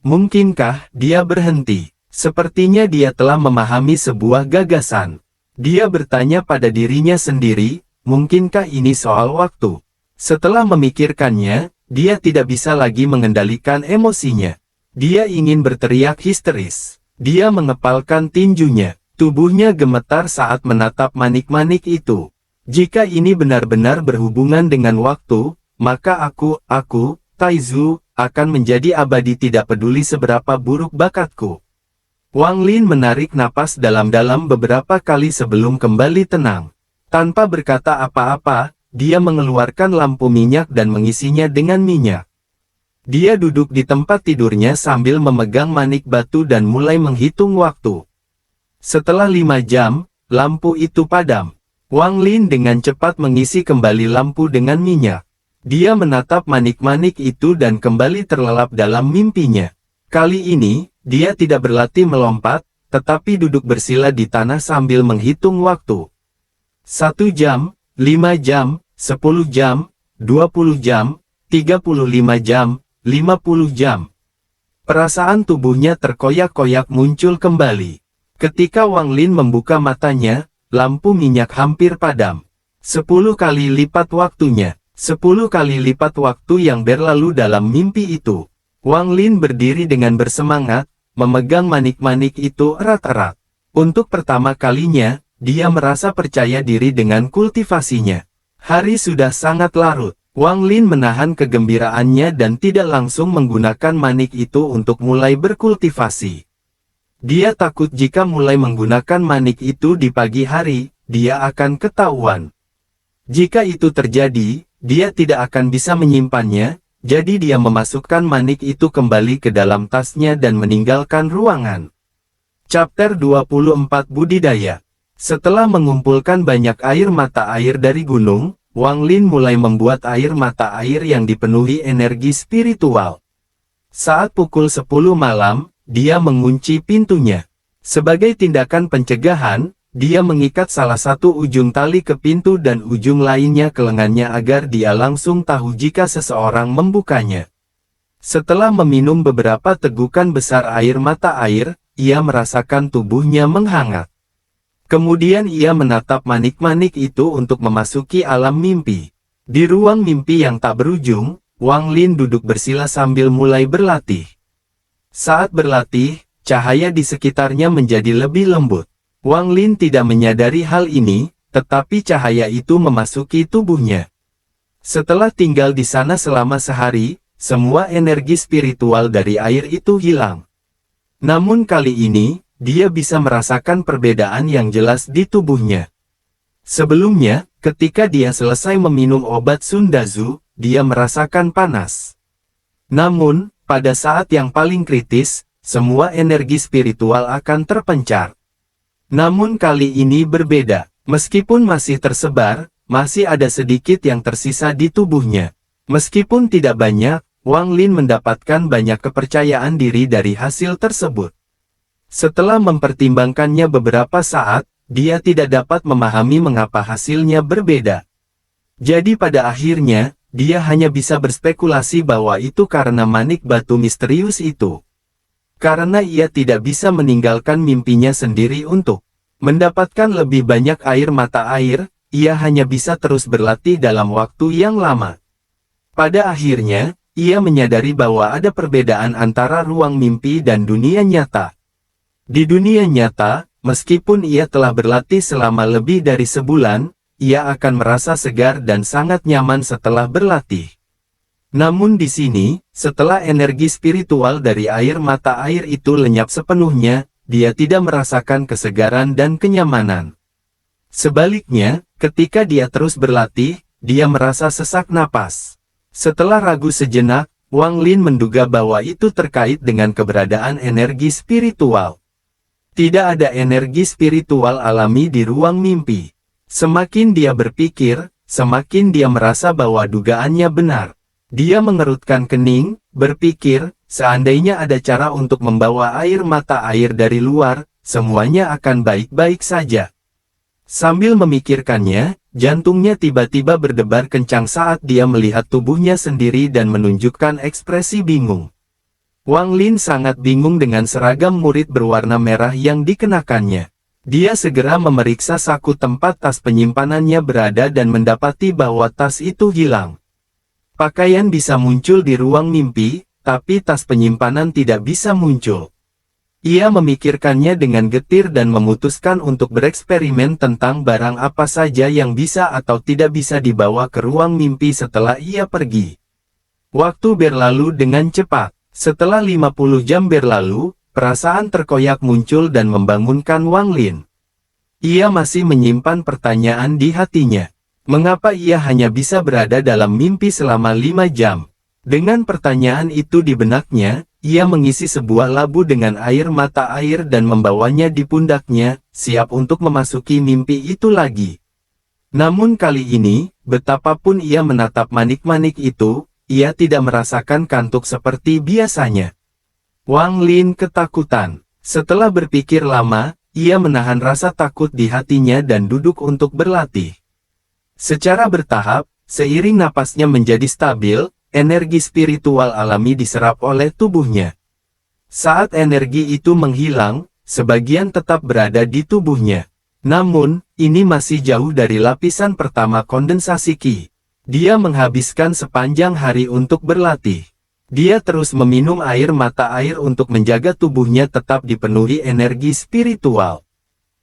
Mungkinkah dia berhenti? Sepertinya dia telah memahami sebuah gagasan. Dia bertanya pada dirinya sendiri, mungkinkah ini soal waktu? Setelah memikirkannya, dia tidak bisa lagi mengendalikan emosinya. Dia ingin berteriak histeris. Dia mengepalkan tinjunya. Tubuhnya gemetar saat menatap manik-manik itu. Jika ini benar-benar berhubungan dengan waktu, maka aku, Taizu, akan menjadi abadi tidak peduli seberapa buruk bakatku. Wang Lin menarik napas dalam-dalam beberapa kali sebelum kembali tenang. Tanpa berkata apa-apa, dia mengeluarkan lampu minyak dan mengisinya dengan minyak. Dia duduk di tempat tidurnya sambil memegang manik batu dan mulai menghitung waktu. Setelah 5 jam, lampu itu padam. Wang Lin dengan cepat mengisi kembali lampu dengan minyak. Dia menatap manik-manik itu dan kembali terlelap dalam mimpinya. Kali ini, dia tidak berlatih melompat, tetapi duduk bersila di tanah sambil menghitung waktu. 1 jam, 5 jam, 10 jam, 20 jam, 35 jam, 50 jam. Perasaan tubuhnya terkoyak-koyak muncul kembali. Ketika Wang Lin membuka matanya, lampu minyak hampir padam. 10 kali lipat waktunya. 10 kali lipat waktu yang berlalu dalam mimpi itu. Wang Lin berdiri dengan bersemangat, memegang manik-manik itu erat-erat. Untuk pertama kalinya, dia merasa percaya diri dengan kultivasinya. Hari sudah sangat larut. Wang Lin menahan kegembiraannya dan tidak langsung menggunakan manik itu untuk mulai berkultivasi. Dia takut jika mulai menggunakan manik itu di pagi hari, dia akan ketahuan. Jika itu terjadi, dia tidak akan bisa menyimpannya, jadi dia memasukkan manik itu kembali ke dalam tasnya dan meninggalkan ruangan. Chapter 24 Budidaya. Setelah mengumpulkan banyak air mata air dari gunung, Wang Lin mulai membuat air mata air yang dipenuhi energi spiritual. Saat pukul 10 malam, dia mengunci pintunya. Sebagai tindakan pencegahan, dia mengikat salah satu ujung tali ke pintu dan ujung lainnya ke lengannya agar dia langsung tahu jika seseorang membukanya. Setelah meminum beberapa tegukan besar air mata air, ia merasakan tubuhnya menghangat. Kemudian ia menatap manik-manik itu untuk memasuki alam mimpi. Di ruang mimpi yang tak berujung, Wang Lin duduk bersila sambil mulai berlatih. Saat berlatih, cahaya di sekitarnya menjadi lebih lembut. Wang Lin tidak menyadari hal ini, tetapi cahaya itu memasuki tubuhnya. Setelah tinggal di sana selama sehari, semua energi spiritual dari air itu hilang. Namun kali ini, dia bisa merasakan perbedaan yang jelas di tubuhnya. Sebelumnya, ketika dia selesai meminum obat Sundazu, dia merasakan panas. Namun, pada saat yang paling kritis, semua energi spiritual akan terpencar. Namun kali ini berbeda. Meskipun masih tersebar, masih ada sedikit yang tersisa di tubuhnya. Meskipun tidak banyak, Wang Lin mendapatkan banyak kepercayaan diri dari hasil tersebut. Setelah mempertimbangkannya beberapa saat, dia tidak dapat memahami mengapa hasilnya berbeda. Jadi pada akhirnya, dia hanya bisa berspekulasi bahwa itu karena manik batu misterius itu. Karena ia tidak bisa meninggalkan mimpinya sendiri untuk mendapatkan lebih banyak air mata air, ia hanya bisa terus berlatih dalam waktu yang lama. Pada akhirnya, ia menyadari bahwa ada perbedaan antara ruang mimpi dan dunia nyata. Di dunia nyata, meskipun ia telah berlatih selama lebih dari sebulan, ia akan merasa segar dan sangat nyaman setelah berlatih. Namun di sini, setelah energi spiritual dari air mata air itu lenyap sepenuhnya, dia tidak merasakan kesegaran dan kenyamanan. Sebaliknya, ketika dia terus berlatih, dia merasa sesak napas. Setelah ragu sejenak, Wang Lin menduga bahwa itu terkait dengan keberadaan energi spiritual. Tidak ada energi spiritual alami di ruang mimpi. Semakin dia berpikir, semakin dia merasa bahwa dugaannya benar. Dia mengerutkan kening, berpikir, seandainya ada cara untuk membawa air mata air dari luar, semuanya akan baik-baik saja. Sambil memikirkannya, jantungnya tiba-tiba berdebar kencang saat dia melihat tubuhnya sendiri dan menunjukkan ekspresi bingung. Wang Lin sangat bingung dengan seragam murid berwarna merah yang dikenakannya. Dia segera memeriksa saku tempat tas penyimpanannya berada dan mendapati bahwa tas itu hilang. Pakaian bisa muncul di ruang mimpi, tapi tas penyimpanan tidak bisa muncul. Ia memikirkannya dengan getir dan memutuskan untuk bereksperimen tentang barang apa saja yang bisa atau tidak bisa dibawa ke ruang mimpi setelah ia pergi. Waktu berlalu dengan cepat. Setelah 50 jam berlalu, perasaan terkoyak muncul dan membangunkan Wang Lin. Ia masih menyimpan pertanyaan di hatinya. Mengapa ia hanya bisa berada dalam mimpi selama 5 jam? Dengan pertanyaan itu di benaknya, ia mengisi sebuah labu dengan air mata air dan membawanya di pundaknya, siap untuk memasuki mimpi itu lagi. Namun kali ini, betapapun ia menatap manik-manik itu, ia tidak merasakan kantuk seperti biasanya. Wang Lin ketakutan. Setelah berpikir lama, ia menahan rasa takut di hatinya dan duduk untuk berlatih. Secara bertahap, seiring napasnya menjadi stabil, energi spiritual alami diserap oleh tubuhnya. Saat energi itu menghilang, sebagian tetap berada di tubuhnya. Namun, ini masih jauh dari lapisan pertama kondensasi Qi. Dia menghabiskan sepanjang hari untuk berlatih. Dia terus meminum air mata air untuk menjaga tubuhnya tetap dipenuhi energi spiritual.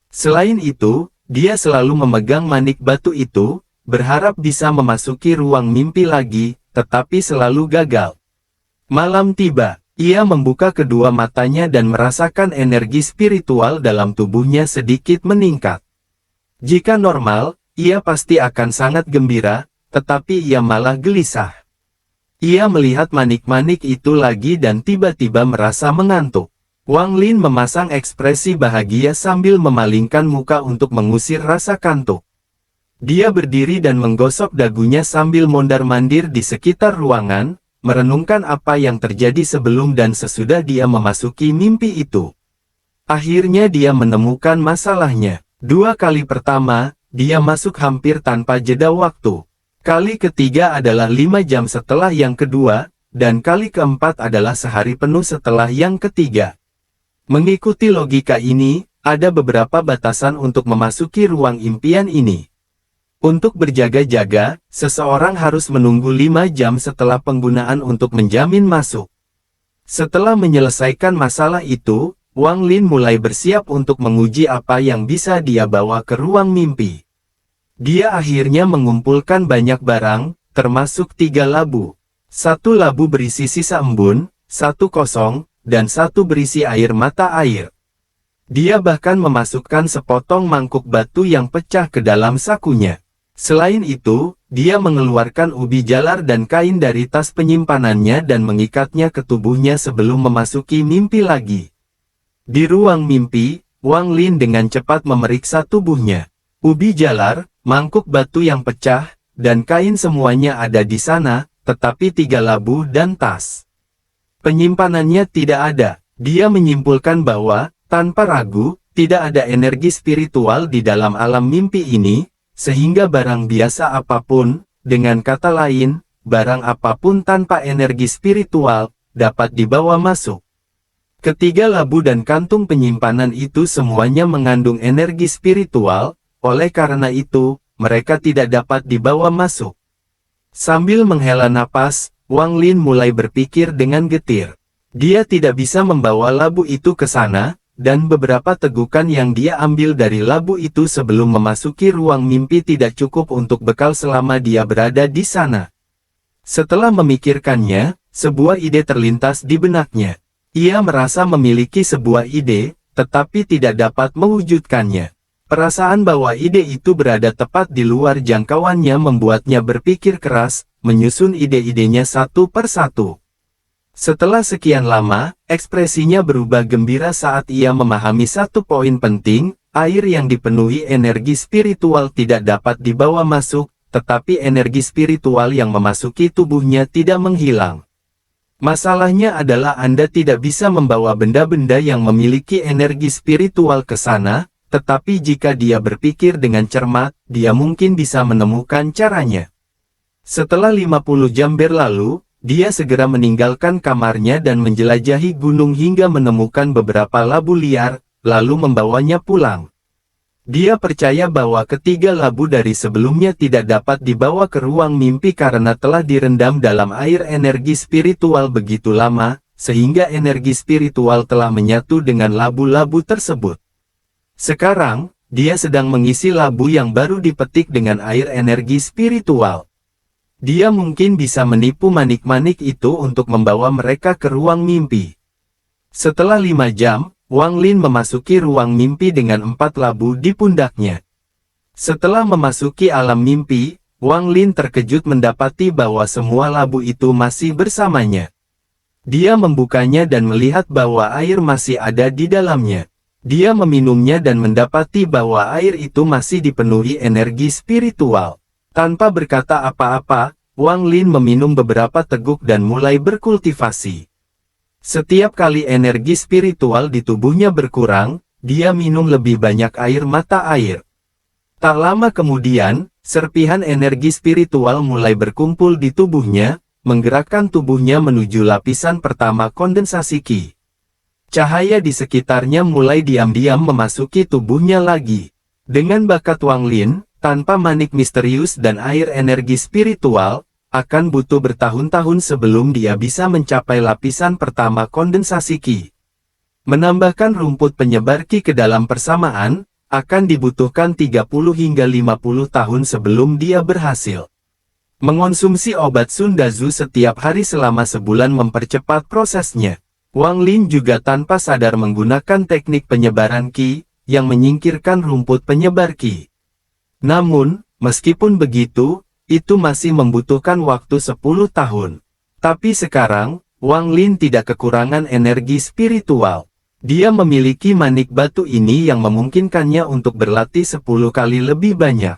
Selain itu, dia selalu memegang manik batu itu, berharap bisa memasuki ruang mimpi lagi, tetapi selalu gagal. Malam tiba, ia membuka kedua matanya dan merasakan energi spiritual dalam tubuhnya sedikit meningkat. Jika normal, ia pasti akan sangat gembira, tetapi ia malah gelisah. Ia melihat manik-manik itu lagi dan tiba-tiba merasa mengantuk. Wang Lin memasang ekspresi bahagia sambil memalingkan muka untuk mengusir rasa kantuk. Dia berdiri dan menggosok dagunya sambil mondar-mandir di sekitar ruangan, merenungkan apa yang terjadi sebelum dan sesudah dia memasuki mimpi itu. Akhirnya dia menemukan masalahnya. 2 kali pertama, dia masuk hampir tanpa jeda waktu. Kali ketiga adalah 5 jam setelah yang kedua, dan kali keempat adalah sehari penuh setelah yang ketiga. Mengikuti logika ini, ada beberapa batasan untuk memasuki ruang impian ini. Untuk berjaga-jaga, seseorang harus menunggu 5 jam setelah penggunaan untuk menjamin masuk. Setelah menyelesaikan masalah itu, Wang Lin mulai bersiap untuk menguji apa yang bisa dia bawa ke ruang mimpi. Dia akhirnya mengumpulkan banyak barang, termasuk 3 labu. 1 labu berisi sisa embun, 1 kosong, dan 1 berisi air mata air. Dia bahkan memasukkan sepotong mangkuk batu yang pecah ke dalam sakunya. Selain itu, dia mengeluarkan ubi jalar dan kain dari tas penyimpanannya dan mengikatnya ke tubuhnya sebelum memasuki mimpi lagi. Di ruang mimpi, Wang Lin dengan cepat memeriksa tubuhnya. Ubi jalar, mangkuk batu yang pecah, dan kain semuanya ada di sana, tetapi 3 labu dan tas penyimpanannya tidak ada. Dia menyimpulkan bahwa, tanpa ragu, tidak ada energi spiritual di dalam alam mimpi ini, sehingga barang biasa apapun, dengan kata lain, barang apapun tanpa energi spiritual, dapat dibawa masuk. Ketiga labu dan kantung penyimpanan itu semuanya mengandung energi spiritual, oleh karena itu, mereka tidak dapat dibawa masuk. Sambil menghela napas, Wang Lin mulai berpikir dengan getir. Dia tidak bisa membawa labu itu ke sana, dan beberapa tegukan yang dia ambil dari labu itu sebelum memasuki ruang mimpi tidak cukup untuk bekal selama dia berada di sana. Setelah memikirkannya, sebuah ide terlintas di benaknya. Ia merasa memiliki sebuah ide, tetapi tidak dapat mewujudkannya. Perasaan bahwa ide itu berada tepat di luar jangkauannya membuatnya berpikir keras, menyusun ide-idenya satu persatu. Setelah sekian lama, ekspresinya berubah gembira saat ia memahami satu poin penting, air yang dipenuhi energi spiritual tidak dapat dibawa masuk, tetapi energi spiritual yang memasuki tubuhnya tidak menghilang. Masalahnya adalah Anda tidak bisa membawa benda-benda yang memiliki energi spiritual ke sana, tetapi jika dia berpikir dengan cermat, dia mungkin bisa menemukan caranya. Setelah 50 jam berlalu, dia segera meninggalkan kamarnya dan menjelajahi gunung hingga menemukan beberapa labu liar, lalu membawanya pulang. Dia percaya bahwa ketiga labu dari sebelumnya tidak dapat dibawa ke ruang mimpi karena telah direndam dalam air energi spiritual begitu lama, sehingga energi spiritual telah menyatu dengan labu-labu tersebut. Sekarang, dia sedang mengisi labu yang baru dipetik dengan air energi spiritual. Dia mungkin bisa menipu manik-manik itu untuk membawa mereka ke ruang mimpi. Setelah 5 jam, Wang Lin memasuki ruang mimpi dengan 4 labu di pundaknya. Setelah memasuki alam mimpi, Wang Lin terkejut mendapati bahwa semua labu itu masih bersamanya. Dia membukanya dan melihat bahwa air masih ada di dalamnya. Dia meminumnya dan mendapati bahwa air itu masih dipenuhi energi spiritual. Tanpa berkata apa-apa, Wang Lin meminum beberapa teguk dan mulai berkultivasi. Setiap kali energi spiritual di tubuhnya berkurang, dia minum lebih banyak air mata air. Tak lama kemudian, serpihan energi spiritual mulai berkumpul di tubuhnya, menggerakkan tubuhnya menuju lapisan pertama kondensasi Qi. Cahaya di sekitarnya mulai diam-diam memasuki tubuhnya lagi. Dengan bakat Wang Lin, tanpa manik misterius dan air energi spiritual, akan butuh bertahun-tahun sebelum dia bisa mencapai lapisan pertama kondensasi Qi. Menambahkan rumput penyebar Qi ke dalam persamaan, akan dibutuhkan 30 hingga 50 tahun sebelum dia berhasil. Mengonsumsi obat Sun Dazu setiap hari selama sebulan mempercepat prosesnya. Wang Lin juga tanpa sadar menggunakan teknik penyebaran Qi, yang menyingkirkan rumput penyebar Qi. Namun, meskipun begitu, itu masih membutuhkan waktu 10 tahun. Tapi sekarang, Wang Lin tidak kekurangan energi spiritual. Dia memiliki manik batu ini yang memungkinkannya untuk berlatih 10 kali lebih banyak.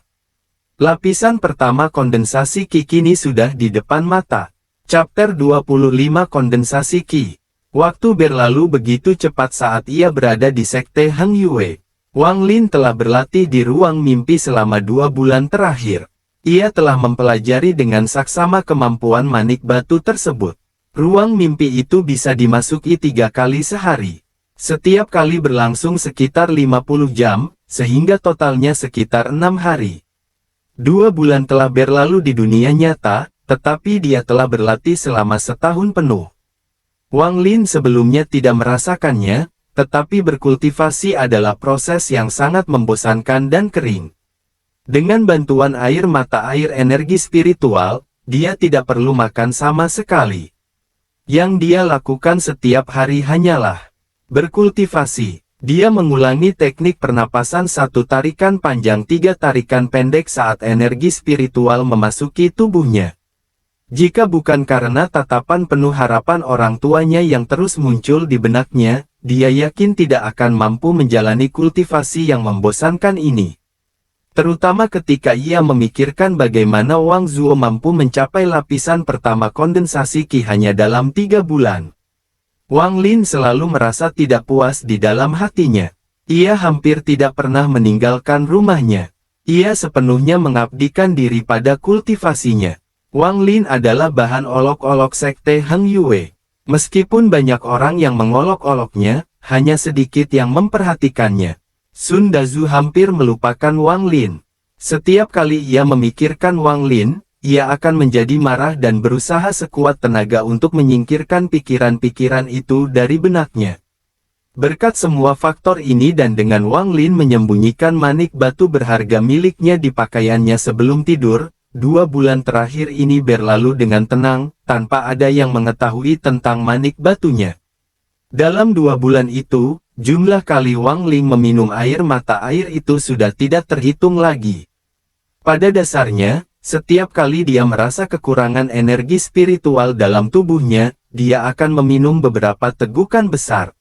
Lapisan pertama kondensasi Qi kini sudah di depan mata. Chapter 25 Kondensasi Qi. Waktu berlalu begitu cepat saat ia berada di Sekte Hang Yue. Wang Lin telah berlatih di ruang mimpi selama 2 bulan terakhir. Ia telah mempelajari dengan saksama kemampuan manik batu tersebut. Ruang mimpi itu bisa dimasuki 3 kali sehari. Setiap kali berlangsung sekitar 50 jam, sehingga totalnya sekitar 6 hari. 2 bulan telah berlalu di dunia nyata, tetapi dia telah berlatih selama setahun penuh. Wang Lin sebelumnya tidak merasakannya, tetapi berkultivasi adalah proses yang sangat membosankan dan kering. Dengan bantuan air mata air energi spiritual, dia tidak perlu makan sama sekali. Yang dia lakukan setiap hari hanyalah berkultivasi. Dia mengulangi teknik pernapasan 1 tarikan panjang 3 tarikan pendek saat energi spiritual memasuki tubuhnya. Jika bukan karena tatapan penuh harapan orang tuanya yang terus muncul di benaknya, dia yakin tidak akan mampu menjalani kultivasi yang membosankan ini. Terutama ketika ia memikirkan bagaimana Wang Zuo mampu mencapai lapisan pertama kondensasi Qi hanya dalam 3 bulan. Wang Lin selalu merasa tidak puas di dalam hatinya. Ia hampir tidak pernah meninggalkan rumahnya. Ia sepenuhnya mengabdikan diri pada kultivasinya. Wang Lin adalah bahan olok-olok Sekte Hang Yue. Meskipun banyak orang yang mengolok-oloknya, hanya sedikit yang memperhatikannya. Sun Dazu hampir melupakan Wang Lin. Setiap kali ia memikirkan Wang Lin, ia akan menjadi marah dan berusaha sekuat tenaga untuk menyingkirkan pikiran-pikiran itu dari benaknya. Berkat semua faktor ini dan dengan Wang Lin menyembunyikan manik batu berharga miliknya di pakaiannya sebelum tidur, 2 bulan terakhir ini berlalu dengan tenang, tanpa ada yang mengetahui tentang manik batunya. Dalam 2 bulan itu, jumlah kali Wang Lin meminum air mata air itu sudah tidak terhitung lagi. Pada dasarnya, setiap kali dia merasa kekurangan energi spiritual dalam tubuhnya, dia akan meminum beberapa tegukan besar.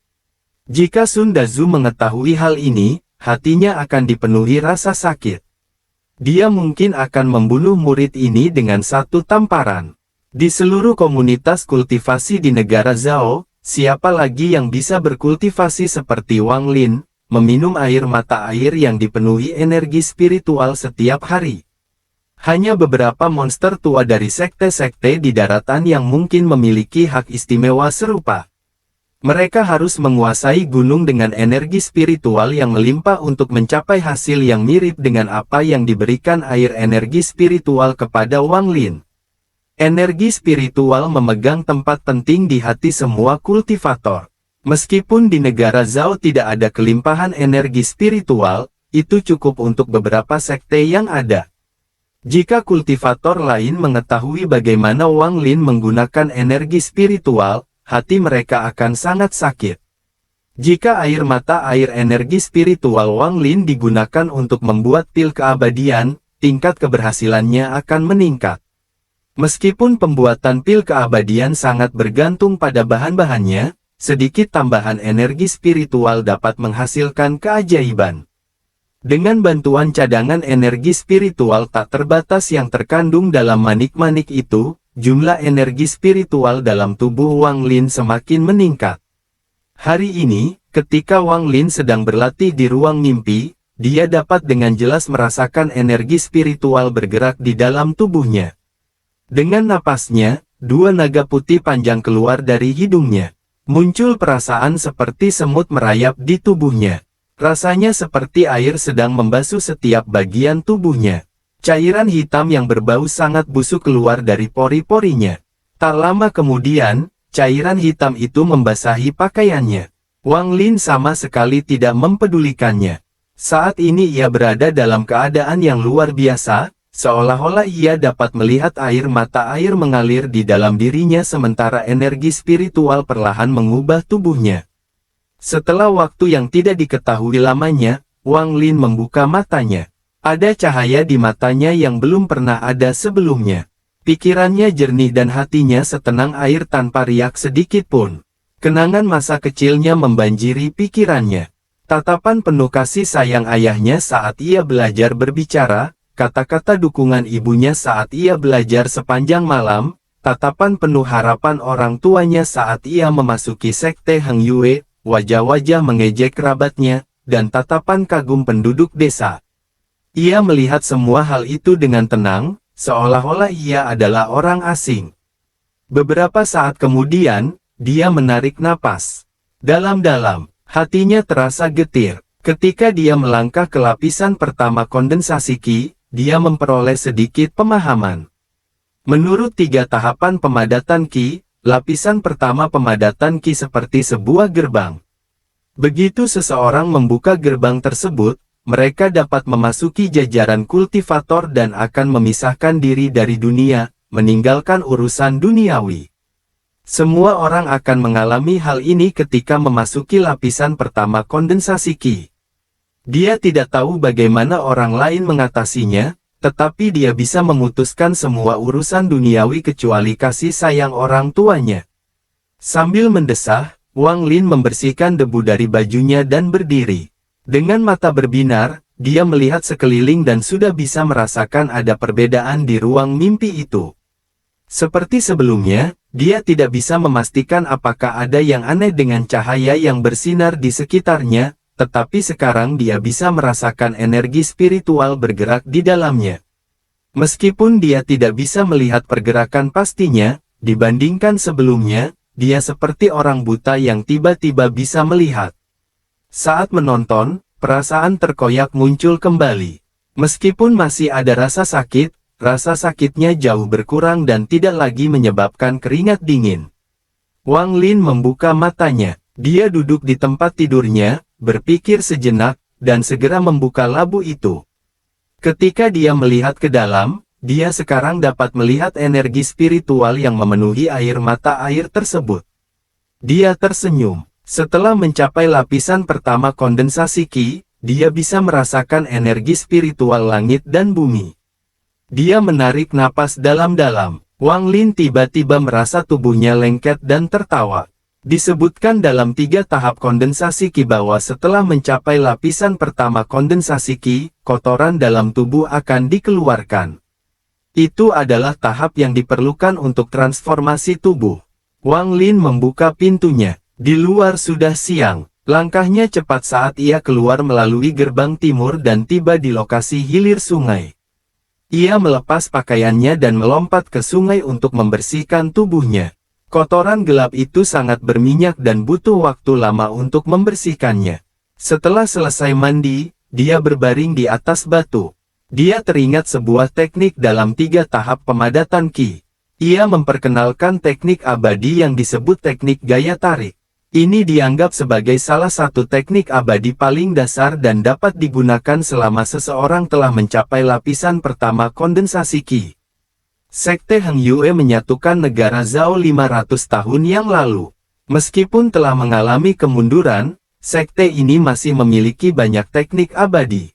Jika Sun Dazu mengetahui hal ini, hatinya akan dipenuhi rasa sakit. Dia mungkin akan membunuh murid ini dengan 1 tamparan. Di seluruh komunitas kultivasi di negara Zhao, siapa lagi yang bisa berkultivasi seperti Wang Lin, meminum air mata air yang dipenuhi energi spiritual setiap hari? Hanya beberapa monster tua dari sekte-sekte di daratan yang mungkin memiliki hak istimewa serupa. Mereka harus menguasai gunung dengan energi spiritual yang melimpah untuk mencapai hasil yang mirip dengan apa yang diberikan air energi spiritual kepada Wang Lin. Energi spiritual memegang tempat penting di hati semua kultivator. Meskipun di negara Zhao tidak ada kelimpahan energi spiritual, itu cukup untuk beberapa sekte yang ada. Jika kultivator lain mengetahui bagaimana Wang Lin menggunakan energi spiritual, hati mereka akan sangat sakit. Jika air mata air energi spiritual Wang Lin digunakan untuk membuat pil keabadian, tingkat keberhasilannya akan meningkat. Meskipun pembuatan pil keabadian sangat bergantung pada bahan-bahannya, sedikit tambahan energi spiritual dapat menghasilkan keajaiban. Dengan bantuan cadangan energi spiritual tak terbatas yang terkandung dalam manik-manik itu, jumlah energi spiritual dalam tubuh Wang Lin semakin meningkat. Hari ini, ketika Wang Lin sedang berlatih di ruang mimpi, dia dapat dengan jelas merasakan energi spiritual bergerak di dalam tubuhnya. Dengan napasnya, dua naga putih panjang keluar dari hidungnya. Muncul perasaan seperti semut merayap di tubuhnya. Rasanya seperti air sedang membasuh setiap bagian tubuhnya. Cairan hitam yang berbau sangat busuk keluar dari pori-porinya. Tak lama kemudian, cairan hitam itu membasahi pakaiannya. Wang Lin sama sekali tidak mempedulikannya. Saat ini ia berada dalam keadaan yang luar biasa, seolah-olah ia dapat melihat air mata air mengalir di dalam dirinya sementara energi spiritual perlahan mengubah tubuhnya. Setelah waktu yang tidak diketahui lamanya, Wang Lin membuka matanya. Ada cahaya di matanya yang belum pernah ada sebelumnya. Pikirannya jernih dan hatinya setenang air tanpa riak sedikit pun. Kenangan masa kecilnya membanjiri pikirannya. Tatapan penuh kasih sayang ayahnya saat ia belajar berbicara, kata-kata dukungan ibunya saat ia belajar sepanjang malam, tatapan penuh harapan orang tuanya saat ia memasuki sekte Heng Yue, wajah-wajah mengejek kerabatnya, dan tatapan kagum penduduk desa. Ia melihat semua hal itu dengan tenang, seolah-olah ia adalah orang asing. Beberapa saat kemudian, dia menarik napas. Dalam-dalam, hatinya terasa getir. Ketika dia melangkah ke lapisan pertama kondensasi Qi, dia memperoleh sedikit pemahaman. Menurut 3 tahapan pemadatan Qi, lapisan pertama pemadatan Qi seperti sebuah gerbang. Begitu seseorang membuka gerbang tersebut, mereka dapat memasuki jajaran kultivator dan akan memisahkan diri dari dunia, meninggalkan urusan duniawi. Semua orang akan mengalami hal ini ketika memasuki lapisan pertama kondensasi Qi. Dia tidak tahu bagaimana orang lain mengatasinya, tetapi dia bisa memutuskan semua urusan duniawi kecuali kasih sayang orang tuanya. Sambil mendesah, Wang Lin membersihkan debu dari bajunya dan berdiri. Dengan mata berbinar, dia melihat sekeliling dan sudah bisa merasakan ada perbedaan di ruang mimpi itu. Seperti sebelumnya, dia tidak bisa memastikan apakah ada yang aneh dengan cahaya yang bersinar di sekitarnya, tetapi sekarang dia bisa merasakan energi spiritual bergerak di dalamnya. Meskipun dia tidak bisa melihat pergerakan pastinya, dibandingkan sebelumnya, dia seperti orang buta yang tiba-tiba bisa melihat. Saat menonton, perasaan terkoyak muncul kembali. Meskipun masih ada rasa sakitnya jauh berkurang dan tidak lagi menyebabkan keringat dingin. Wang Lin membuka matanya. Dia duduk di tempat tidurnya, berpikir sejenak, dan segera membuka labu itu. Ketika dia melihat ke dalam, dia sekarang dapat melihat energi spiritual yang memenuhi air mata air tersebut. Dia tersenyum. Setelah mencapai lapisan pertama kondensasi Qi, dia bisa merasakan energi spiritual langit dan bumi. Dia menarik napas dalam-dalam. Wang Lin tiba-tiba merasa tubuhnya lengket dan tertawa. Disebutkan dalam 3 tahap kondensasi Qi bahwa setelah mencapai lapisan pertama kondensasi Qi, kotoran dalam tubuh akan dikeluarkan. Itu adalah tahap yang diperlukan untuk transformasi tubuh. Wang Lin membuka pintunya. Di luar sudah siang. Langkahnya cepat saat ia keluar melalui gerbang timur dan tiba di lokasi hilir sungai. Ia melepas pakaiannya dan melompat ke sungai untuk membersihkan tubuhnya. Kotoran gelap itu sangat berminyak dan butuh waktu lama untuk membersihkannya. Setelah selesai mandi, dia berbaring di atas batu. Dia teringat sebuah teknik dalam 3 tahap pemadatan Qi. Ia memperkenalkan teknik abadi yang disebut teknik gaya tarik. Ini dianggap sebagai salah satu teknik abadi paling dasar dan dapat digunakan selama seseorang telah mencapai lapisan pertama kondensasi Qi. Sekte Heng Yue menyatukan negara Zhao 500 tahun yang lalu. Meskipun telah mengalami kemunduran, sekte ini masih memiliki banyak teknik abadi.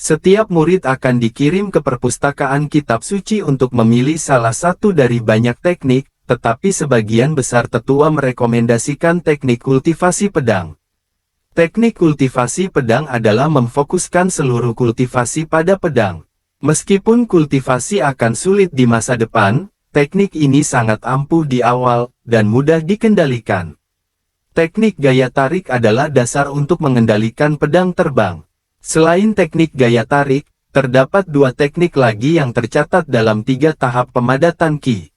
Setiap murid akan dikirim ke perpustakaan kitab suci untuk memilih salah satu dari banyak teknik, tetapi sebagian besar tetua merekomendasikan teknik kultivasi pedang. Teknik kultivasi pedang adalah memfokuskan seluruh kultivasi pada pedang. Meskipun kultivasi akan sulit di masa depan, teknik ini sangat ampuh di awal, dan mudah dikendalikan. Teknik gaya tarik adalah dasar untuk mengendalikan pedang terbang. Selain teknik gaya tarik, terdapat 2 teknik lagi yang tercatat dalam 3 tahap pemadatan Qi.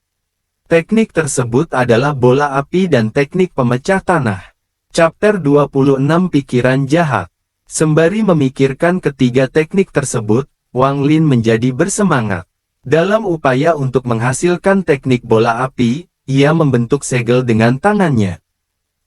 Teknik tersebut adalah bola api dan teknik pemecah tanah. Chapter 26 Pikiran Jahat. Sembari memikirkan ketiga teknik tersebut, Wang Lin menjadi bersemangat. Dalam upaya untuk menghasilkan teknik bola api, ia membentuk segel dengan tangannya.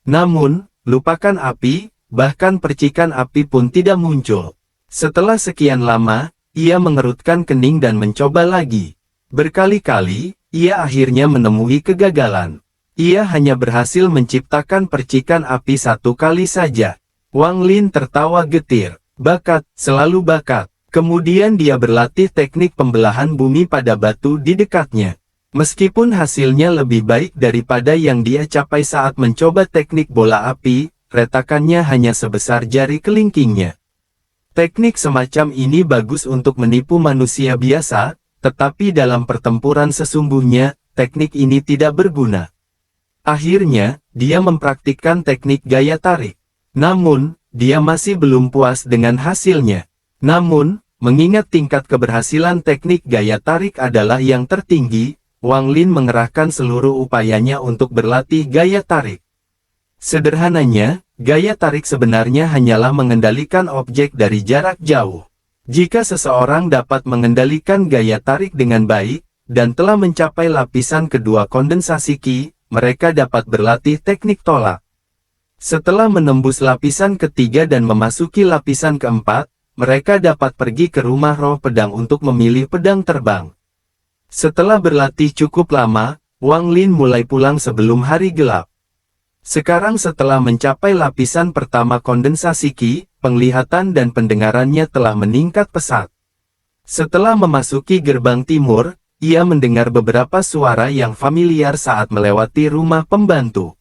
Namun, lupakan api, bahkan percikan api pun tidak muncul. Setelah sekian lama, ia mengerutkan kening dan mencoba lagi. Berkali-kali, ia akhirnya menemui kegagalan. Ia hanya berhasil menciptakan percikan api satu kali saja. Wang Lin tertawa getir. Bakat, selalu bakat. Kemudian dia berlatih teknik pembelahan bumi pada batu di dekatnya. Meskipun hasilnya lebih baik daripada yang dia capai saat mencoba teknik bola api, retakannya hanya sebesar jari kelingkingnya. Teknik semacam ini bagus untuk menipu manusia biasa, tetapi dalam pertempuran sesungguhnya, teknik ini tidak berguna. Akhirnya, dia mempraktikkan teknik gaya tarik. Namun, dia masih belum puas dengan hasilnya. Namun, mengingat tingkat keberhasilan teknik gaya tarik adalah yang tertinggi, Wang Lin mengerahkan seluruh upayanya untuk berlatih gaya tarik. Sederhananya, gaya tarik sebenarnya hanyalah mengendalikan objek dari jarak jauh. Jika seseorang dapat mengendalikan gaya tarik dengan baik, dan telah mencapai lapisan kedua kondensasi Qi, mereka dapat berlatih teknik tolak. Setelah menembus lapisan ketiga dan memasuki lapisan keempat, mereka dapat pergi ke rumah roh pedang untuk memilih pedang terbang. Setelah berlatih cukup lama, Wang Lin mulai pulang sebelum hari gelap. Sekarang setelah mencapai lapisan pertama kondensasi Qi, penglihatan dan pendengarannya telah meningkat pesat. Setelah memasuki gerbang timur, ia mendengar beberapa suara yang familiar saat melewati rumah pembantu.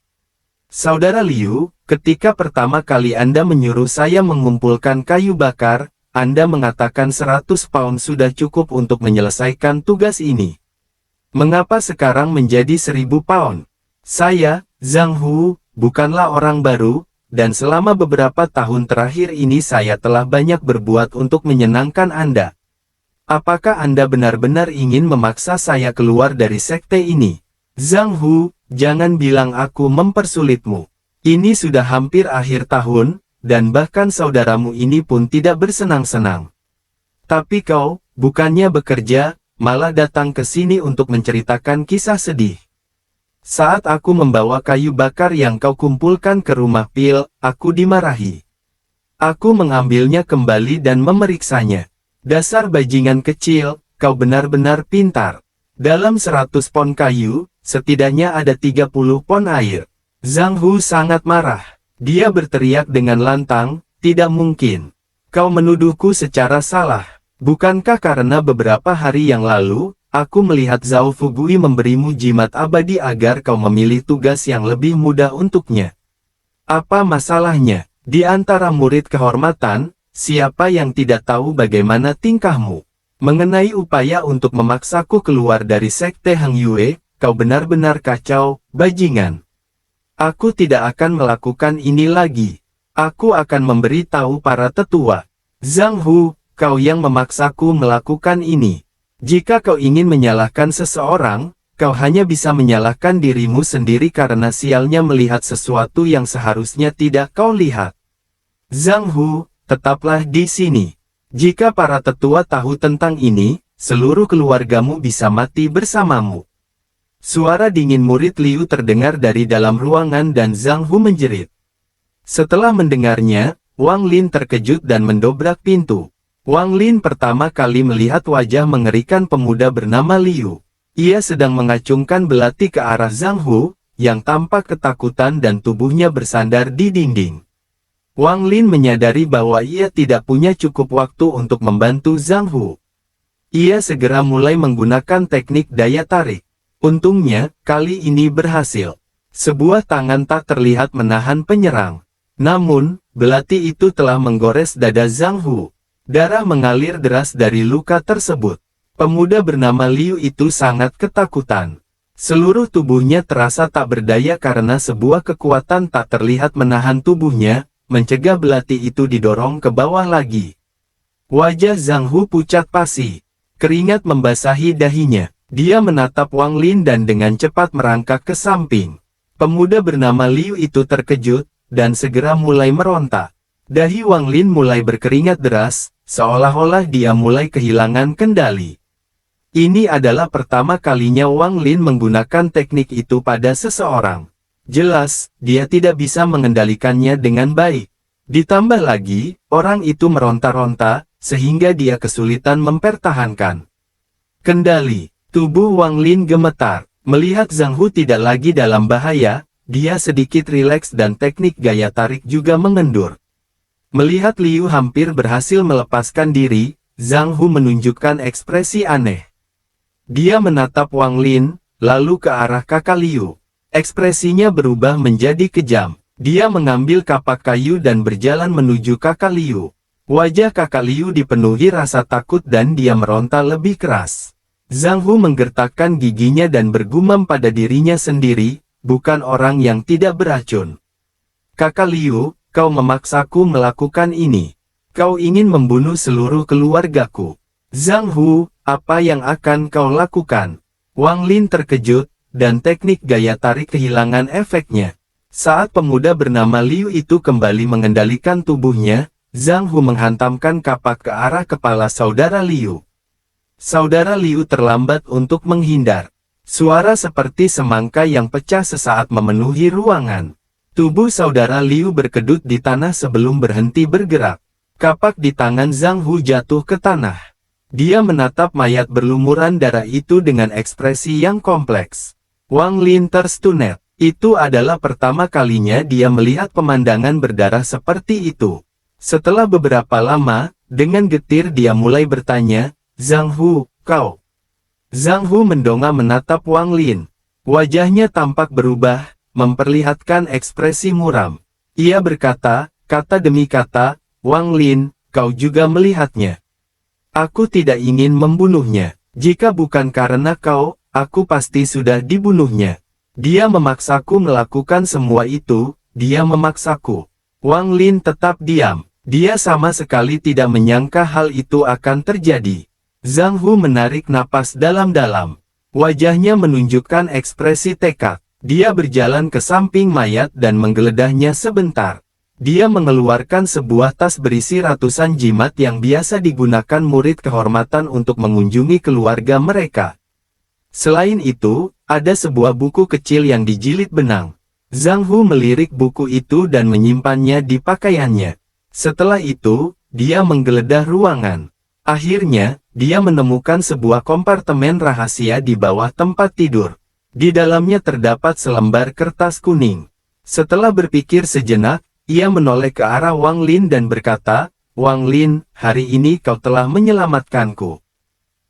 Saudara Liu, ketika pertama kali Anda menyuruh saya mengumpulkan kayu bakar, Anda mengatakan 100 pound sudah cukup untuk menyelesaikan tugas ini. Mengapa sekarang menjadi 1000 pound? Saya, Zhang Hu, bukanlah orang baru, dan selama beberapa tahun terakhir ini saya telah banyak berbuat untuk menyenangkan Anda. Apakah Anda benar-benar ingin memaksa saya keluar dari sekte ini? Zhang Hu, jangan bilang aku mempersulitmu. Ini sudah hampir akhir tahun, dan bahkan saudaramu ini pun tidak bersenang-senang. Tapi kau, bukannya bekerja, malah datang ke sini untuk menceritakan kisah sedih. Saat aku membawa kayu bakar yang kau kumpulkan ke rumah Pil, aku dimarahi. Aku mengambilnya kembali dan memeriksanya. Dasar bajingan kecil, kau benar-benar pintar. Dalam 100 pon kayu, setidaknya ada 30 pon air. Zhang Hu sangat marah. Dia berteriak dengan lantang, tidak mungkin. Kau menuduhku secara salah. Bukankah karena beberapa hari yang lalu, aku melihat Zhao Fugui memberimu jimat abadi agar kau memilih tugas yang lebih mudah untuknya. Apa masalahnya? Di antara murid kehormatan, siapa yang tidak tahu bagaimana tingkahmu? Mengenai upaya untuk memaksaku keluar dari sekte Hang Yue, kau benar-benar kacau, bajingan. Aku tidak akan melakukan ini lagi. Aku akan memberitahu para tetua. Zhang Hu, kau yang memaksaku melakukan ini. Jika kau ingin menyalahkan seseorang, kau hanya bisa menyalahkan dirimu sendiri karena sialnya melihat sesuatu yang seharusnya tidak kau lihat. Zhang Hu, tetaplah di sini. Jika para tetua tahu tentang ini, seluruh keluargamu bisa mati bersamamu. Suara dingin murid Liu terdengar dari dalam ruangan dan Zhang Hu menjerit. Setelah mendengarnya, Wang Lin terkejut dan mendobrak pintu. Wang Lin pertama kali melihat wajah mengerikan pemuda bernama Liu. Ia sedang mengacungkan belati ke arah Zhang Hu, yang tampak ketakutan dan tubuhnya bersandar di dinding. Wang Lin menyadari bahwa ia tidak punya cukup waktu untuk membantu Zhang Hu. Ia segera mulai menggunakan teknik daya tarik. Untungnya, kali ini berhasil. Sebuah tangan tak terlihat menahan penyerang. Namun, belati itu telah menggores dada Zhang Hu. Darah mengalir deras dari luka tersebut. Pemuda bernama Liu itu sangat ketakutan. Seluruh tubuhnya terasa tak berdaya karena sebuah kekuatan tak terlihat menahan tubuhnya, mencegah belati itu didorong ke bawah lagi. Wajah Zhang Hu pucat pasi. Keringat membasahi dahinya. Dia menatap Wang Lin dan dengan cepat merangkak ke samping. Pemuda bernama Liu itu terkejut, dan segera mulai meronta. Dahi Wang Lin mulai berkeringat deras, seolah-olah dia mulai kehilangan kendali. Ini adalah pertama kalinya Wang Lin menggunakan teknik itu pada seseorang. Jelas, dia tidak bisa mengendalikannya dengan baik. Ditambah lagi, orang itu meronta-ronta, sehingga dia kesulitan mempertahankan kendali. Tubuh Wang Lin gemetar. Melihat Zhang Hu tidak lagi dalam bahaya, dia sedikit rileks dan teknik gaya tarik juga mengendur. Melihat Liu hampir berhasil melepaskan diri, Zhang Hu menunjukkan ekspresi aneh. Dia menatap Wang Lin, lalu ke arah kakak Liu. Ekspresinya berubah menjadi kejam. Dia mengambil kapak kayu dan berjalan menuju kakak Liu. Wajah kakak Liu dipenuhi rasa takut dan dia meronta lebih keras. Zhang Hu menggertakkan giginya dan bergumam pada dirinya sendiri, bukan orang yang tidak beracun. Kakak Liu, kau memaksaku melakukan ini. Kau ingin membunuh seluruh keluargaku. Zhang Hu, apa yang akan kau lakukan? Wang Lin terkejut, dan teknik gaya tarik kehilangan efeknya. Saat pemuda bernama Liu itu kembali mengendalikan tubuhnya, Zhang Hu menghantamkan kapak ke arah kepala saudara Liu. Saudara Liu terlambat untuk menghindar. Suara seperti semangka yang pecah sesaat memenuhi ruangan. Tubuh saudara Liu berkedut di tanah sebelum berhenti bergerak. Kapak di tangan Zhang Hu jatuh ke tanah. Dia menatap mayat berlumuran darah itu dengan ekspresi yang kompleks. Wang Lin terstunet. Itu adalah pertama kalinya dia melihat pemandangan berdarah seperti itu. Setelah beberapa lama, dengan getir dia mulai bertanya, Zhang Hu, kau? Zhang Hu mendongak menatap Wang Lin. Wajahnya tampak berubah, memperlihatkan ekspresi muram. Ia berkata, kata demi kata, Wang Lin, kau juga melihatnya. Aku tidak ingin membunuhnya. Jika bukan karena kau, aku pasti sudah dibunuhnya. Dia memaksaku melakukan semua itu, dia memaksaku. Wang Lin tetap diam. Dia sama sekali tidak menyangka hal itu akan terjadi. Zhang Hu menarik napas dalam-dalam. Wajahnya menunjukkan ekspresi tekad. Dia berjalan ke samping mayat dan menggeledahnya sebentar. Dia mengeluarkan sebuah tas berisi ratusan jimat yang biasa digunakan murid kehormatan untuk mengunjungi keluarga mereka. Selain itu, ada sebuah buku kecil yang dijilid benang. Zhang Hu melirik buku itu dan menyimpannya di pakaiannya. Setelah itu, dia menggeledah ruangan. Akhirnya, dia menemukan sebuah kompartemen rahasia di bawah tempat tidur. Di dalamnya terdapat selembar kertas kuning. Setelah berpikir sejenak, ia menoleh ke arah Wang Lin dan berkata, Wang Lin, hari ini kau telah menyelamatkanku.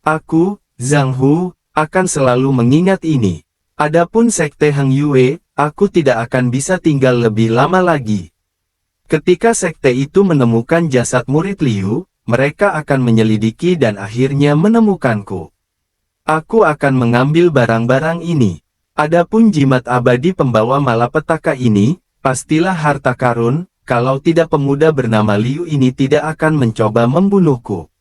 Aku, Zhang Hu, akan selalu mengingat ini. Adapun Sekte Heng Yue, aku tidak akan bisa tinggal lebih lama lagi. Ketika sekte itu menemukan jasad murid Liu, mereka akan menyelidiki dan akhirnya menemukanku. Aku akan mengambil barang-barang ini. Adapun jimat abadi pembawa malapetaka ini, pastilah harta karun, kalau tidak pemuda bernama Liu ini tidak akan mencoba membunuhku.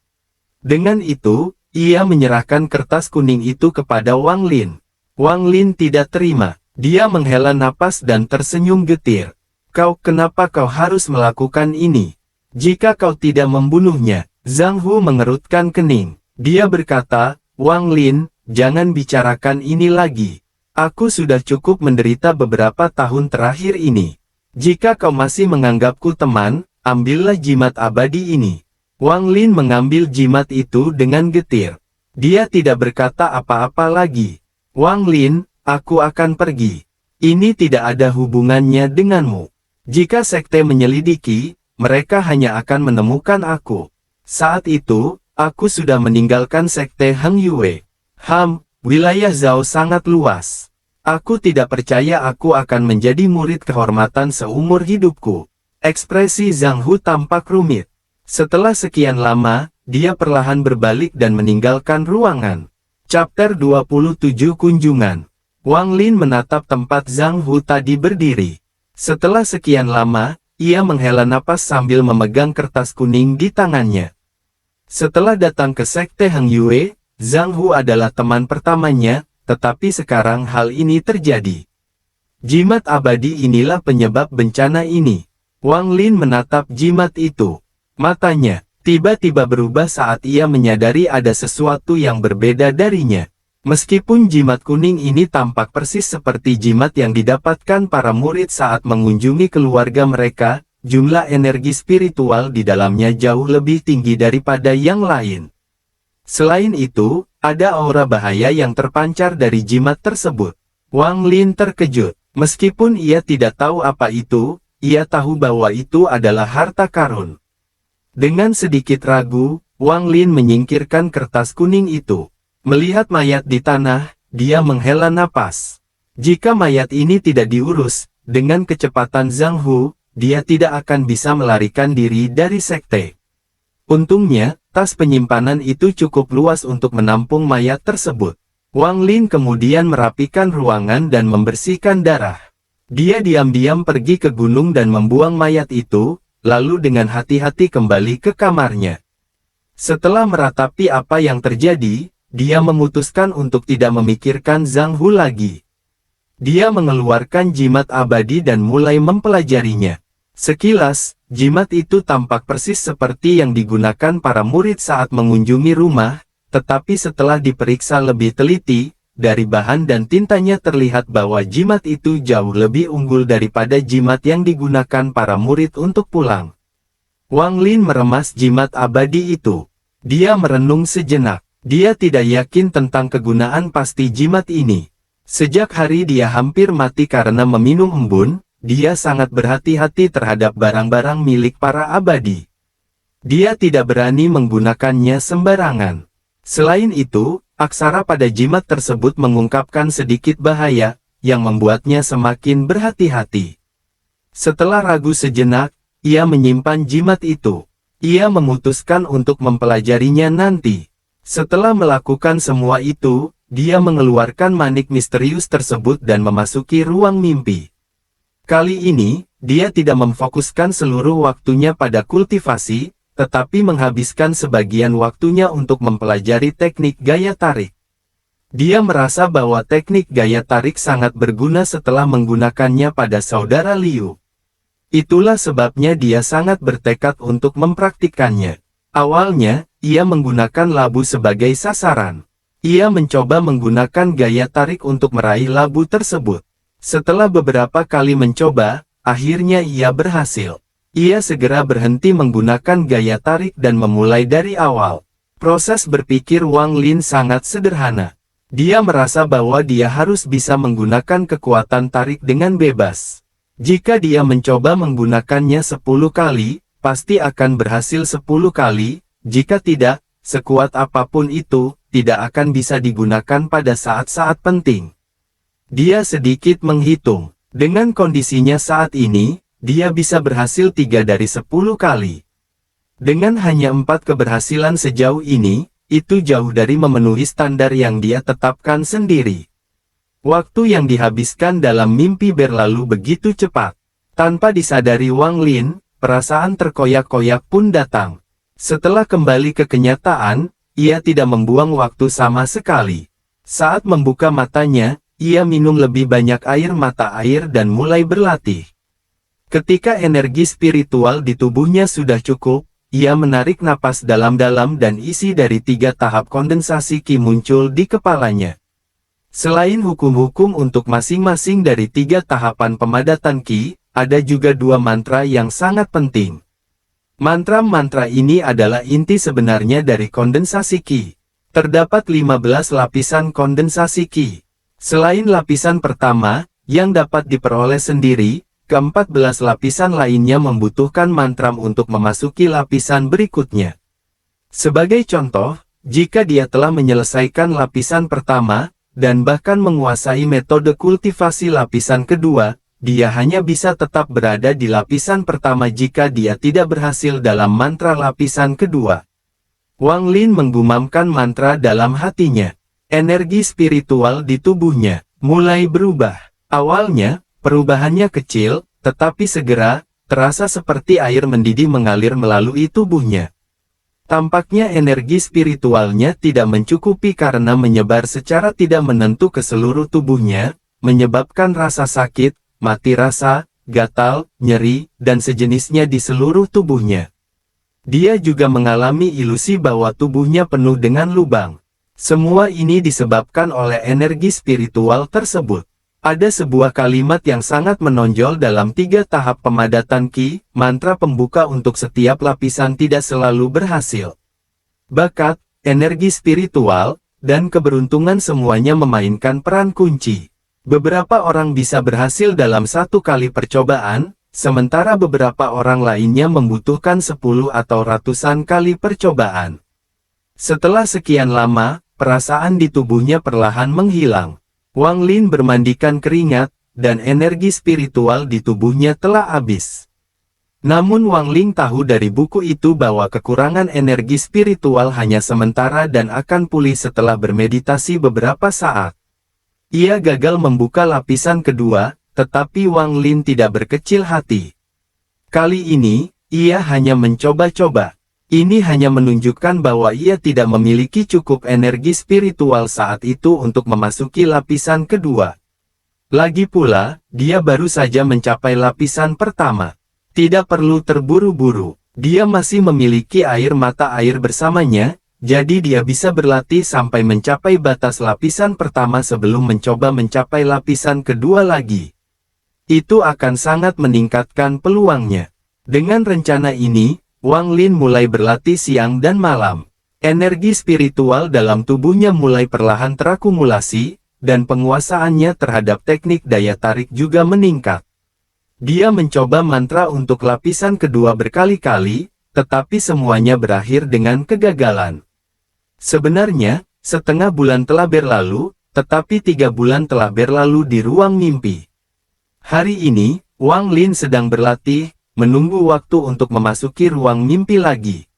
Dengan itu, ia menyerahkan kertas kuning itu kepada Wang Lin. Wang Lin tidak terima. Dia menghela napas dan tersenyum getir. Kenapa kau harus melakukan ini? Jika kau tidak membunuhnya, Zhang Hu mengerutkan kening. Dia berkata, Wang Lin, jangan bicarakan ini lagi. Aku sudah cukup menderita beberapa tahun terakhir ini. Jika kau masih menganggapku teman, ambillah jimat abadi ini. Wang Lin mengambil jimat itu dengan getir. Dia tidak berkata apa-apa lagi. Wang Lin, aku akan pergi. Ini tidak ada hubungannya denganmu. Jika sekte menyelidiki, mereka hanya akan menemukan aku. Saat itu, aku sudah meninggalkan sekte Heng Yue. Wilayah Zhao sangat luas. Aku tidak percaya aku akan menjadi murid kehormatan seumur hidupku. Ekspresi Zhang Hu tampak rumit. Setelah sekian lama, dia perlahan berbalik dan meninggalkan ruangan. Chapter 27 Kunjungan. Wang Lin menatap tempat Zhang Hu tadi berdiri. Setelah sekian lama, ia menghela napas sambil memegang kertas kuning di tangannya. Setelah datang ke sekte Heng Yue, Zhang Hu adalah teman pertamanya, tetapi sekarang hal ini terjadi. Jimat abadi inilah penyebab bencana ini. Wang Lin menatap jimat itu. Matanya tiba-tiba berubah saat ia menyadari ada sesuatu yang berbeda darinya. Meskipun jimat kuning ini tampak persis seperti jimat yang didapatkan para murid saat mengunjungi keluarga mereka, jumlah energi spiritual di dalamnya jauh lebih tinggi daripada yang lain. Selain itu, ada aura bahaya yang terpancar dari jimat tersebut. Wang Lin terkejut. Meskipun ia tidak tahu apa itu, ia tahu bahwa itu adalah harta karun. Dengan sedikit ragu, Wang Lin menyingkirkan kertas kuning itu. Melihat mayat di tanah, dia menghela napas. Jika mayat ini tidak diurus, dengan kecepatan Zhang Hu, dia tidak akan bisa melarikan diri dari sekte. Untungnya, tas penyimpanan itu cukup luas untuk menampung mayat tersebut. Wang Lin kemudian merapikan ruangan dan membersihkan darah. Dia diam-diam pergi ke gunung dan membuang mayat itu, lalu dengan hati-hati kembali ke kamarnya. Setelah meratapi apa yang terjadi, dia memutuskan untuk tidak memikirkan Zhang Hu lagi. Dia mengeluarkan jimat abadi dan mulai mempelajarinya. Sekilas, jimat itu tampak persis seperti yang digunakan para murid saat mengunjungi rumah, tetapi setelah diperiksa lebih teliti, dari bahan dan tintanya terlihat bahwa jimat itu jauh lebih unggul daripada jimat yang digunakan para murid untuk pulang. Wang Lin meremas jimat abadi itu. Dia merenung sejenak. Dia tidak yakin tentang kegunaan pasti jimat ini. Sejak hari dia hampir mati karena meminum embun, dia sangat berhati-hati terhadap barang-barang milik para abadi. Dia tidak berani menggunakannya sembarangan. Selain itu, aksara pada jimat tersebut mengungkapkan sedikit bahaya, yang membuatnya semakin berhati-hati. Setelah ragu sejenak, ia menyimpan jimat itu. Ia memutuskan untuk mempelajarinya nanti. Setelah melakukan semua itu, dia mengeluarkan manik misterius tersebut dan memasuki ruang mimpi. Kali ini, dia tidak memfokuskan seluruh waktunya pada kultivasi, tetapi menghabiskan sebagian waktunya untuk mempelajari teknik gaya tarik. Dia merasa bahwa teknik gaya tarik sangat berguna setelah menggunakannya pada saudara Liu. Itulah sebabnya dia sangat bertekad untuk mempraktikkannya. Awalnya, ia menggunakan labu sebagai sasaran. Ia mencoba menggunakan gaya tarik untuk meraih labu tersebut. Setelah beberapa kali mencoba, akhirnya ia berhasil. Ia segera berhenti menggunakan gaya tarik dan memulai dari awal. Proses berpikir Wang Lin sangat sederhana. Dia merasa bahwa dia harus bisa menggunakan kekuatan tarik dengan bebas. Jika dia mencoba menggunakannya 10 kali, pasti akan berhasil 10 kali, jika tidak, sekuat apapun itu, tidak akan bisa digunakan pada saat-saat penting. Dia sedikit menghitung. Dengan kondisinya saat ini, dia bisa berhasil 3 dari 10 kali. Dengan hanya 4 keberhasilan sejauh ini, itu jauh dari memenuhi standar yang dia tetapkan sendiri. Waktu yang dihabiskan dalam mimpi berlalu begitu cepat. Tanpa disadari Wang Lin, perasaan terkoyak-koyak pun datang. Setelah kembali ke kenyataan, ia tidak membuang waktu sama sekali. Saat membuka matanya, ia minum lebih banyak air mata air dan mulai berlatih. Ketika energi spiritual di tubuhnya sudah cukup, ia menarik napas dalam-dalam dan isi dari 3 tahap kondensasi Qi muncul di kepalanya. Selain hukum-hukum untuk masing-masing dari 3 tahapan pemadatan Qi, ada juga 2 mantra yang sangat penting. Mantra-mantra ini adalah inti sebenarnya dari kondensasi Qi. Terdapat 15 lapisan kondensasi Qi. Selain lapisan pertama, yang dapat diperoleh sendiri, ke-14 lapisan lainnya membutuhkan mantra untuk memasuki lapisan berikutnya. Sebagai contoh, jika dia telah menyelesaikan lapisan pertama, dan bahkan menguasai metode kultivasi lapisan kedua, dia hanya bisa tetap berada di lapisan pertama jika dia tidak berhasil dalam mantra lapisan kedua. Wang Lin menggumamkan mantra dalam hatinya. Energi spiritual di tubuhnya mulai berubah. Awalnya, perubahannya kecil, tetapi segera, terasa seperti air mendidih mengalir melalui tubuhnya. Tampaknya energi spiritualnya tidak mencukupi karena menyebar secara tidak menentu ke seluruh tubuhnya, menyebabkan rasa sakit, mati rasa, gatal, nyeri, dan sejenisnya di seluruh tubuhnya. Dia juga mengalami ilusi bahwa tubuhnya penuh dengan lubang. Semua ini disebabkan oleh energi spiritual tersebut. Ada sebuah kalimat yang sangat menonjol dalam 3 tahap pemadatan Ki, mantra pembuka untuk setiap lapisan tidak selalu berhasil. Bakat, energi spiritual, dan keberuntungan semuanya memainkan peran kunci. Beberapa orang bisa berhasil dalam 1 kali percobaan, sementara beberapa orang lainnya membutuhkan 10 atau ratusan kali percobaan. Setelah sekian lama, perasaan di tubuhnya perlahan menghilang. Wang Lin bermandikan keringat, dan energi spiritual di tubuhnya telah habis. Namun Wang Lin tahu dari buku itu bahwa kekurangan energi spiritual hanya sementara dan akan pulih setelah bermeditasi beberapa saat. Ia gagal membuka lapisan kedua, tetapi Wang Lin tidak berkecil hati. Kali ini, ia hanya mencoba-coba. Ini hanya menunjukkan bahwa ia tidak memiliki cukup energi spiritual saat itu untuk memasuki lapisan kedua. Lagi pula, dia baru saja mencapai lapisan pertama. Tidak perlu terburu-buru. Dia masih memiliki air mata air bersamanya, jadi dia bisa berlatih sampai mencapai batas lapisan pertama sebelum mencoba mencapai lapisan kedua lagi. Itu akan sangat meningkatkan peluangnya. Dengan rencana ini, Wang Lin mulai berlatih siang dan malam. Energi spiritual dalam tubuhnya mulai perlahan terakumulasi, dan penguasaannya terhadap teknik daya tarik juga meningkat. Dia mencoba mantra untuk lapisan kedua berkali-kali, tetapi semuanya berakhir dengan kegagalan. Sebenarnya, setengah bulan telah berlalu, tetapi 3 bulan telah berlalu di ruang mimpi. Hari ini, Wang Lin sedang berlatih, menunggu waktu untuk memasuki ruang mimpi lagi.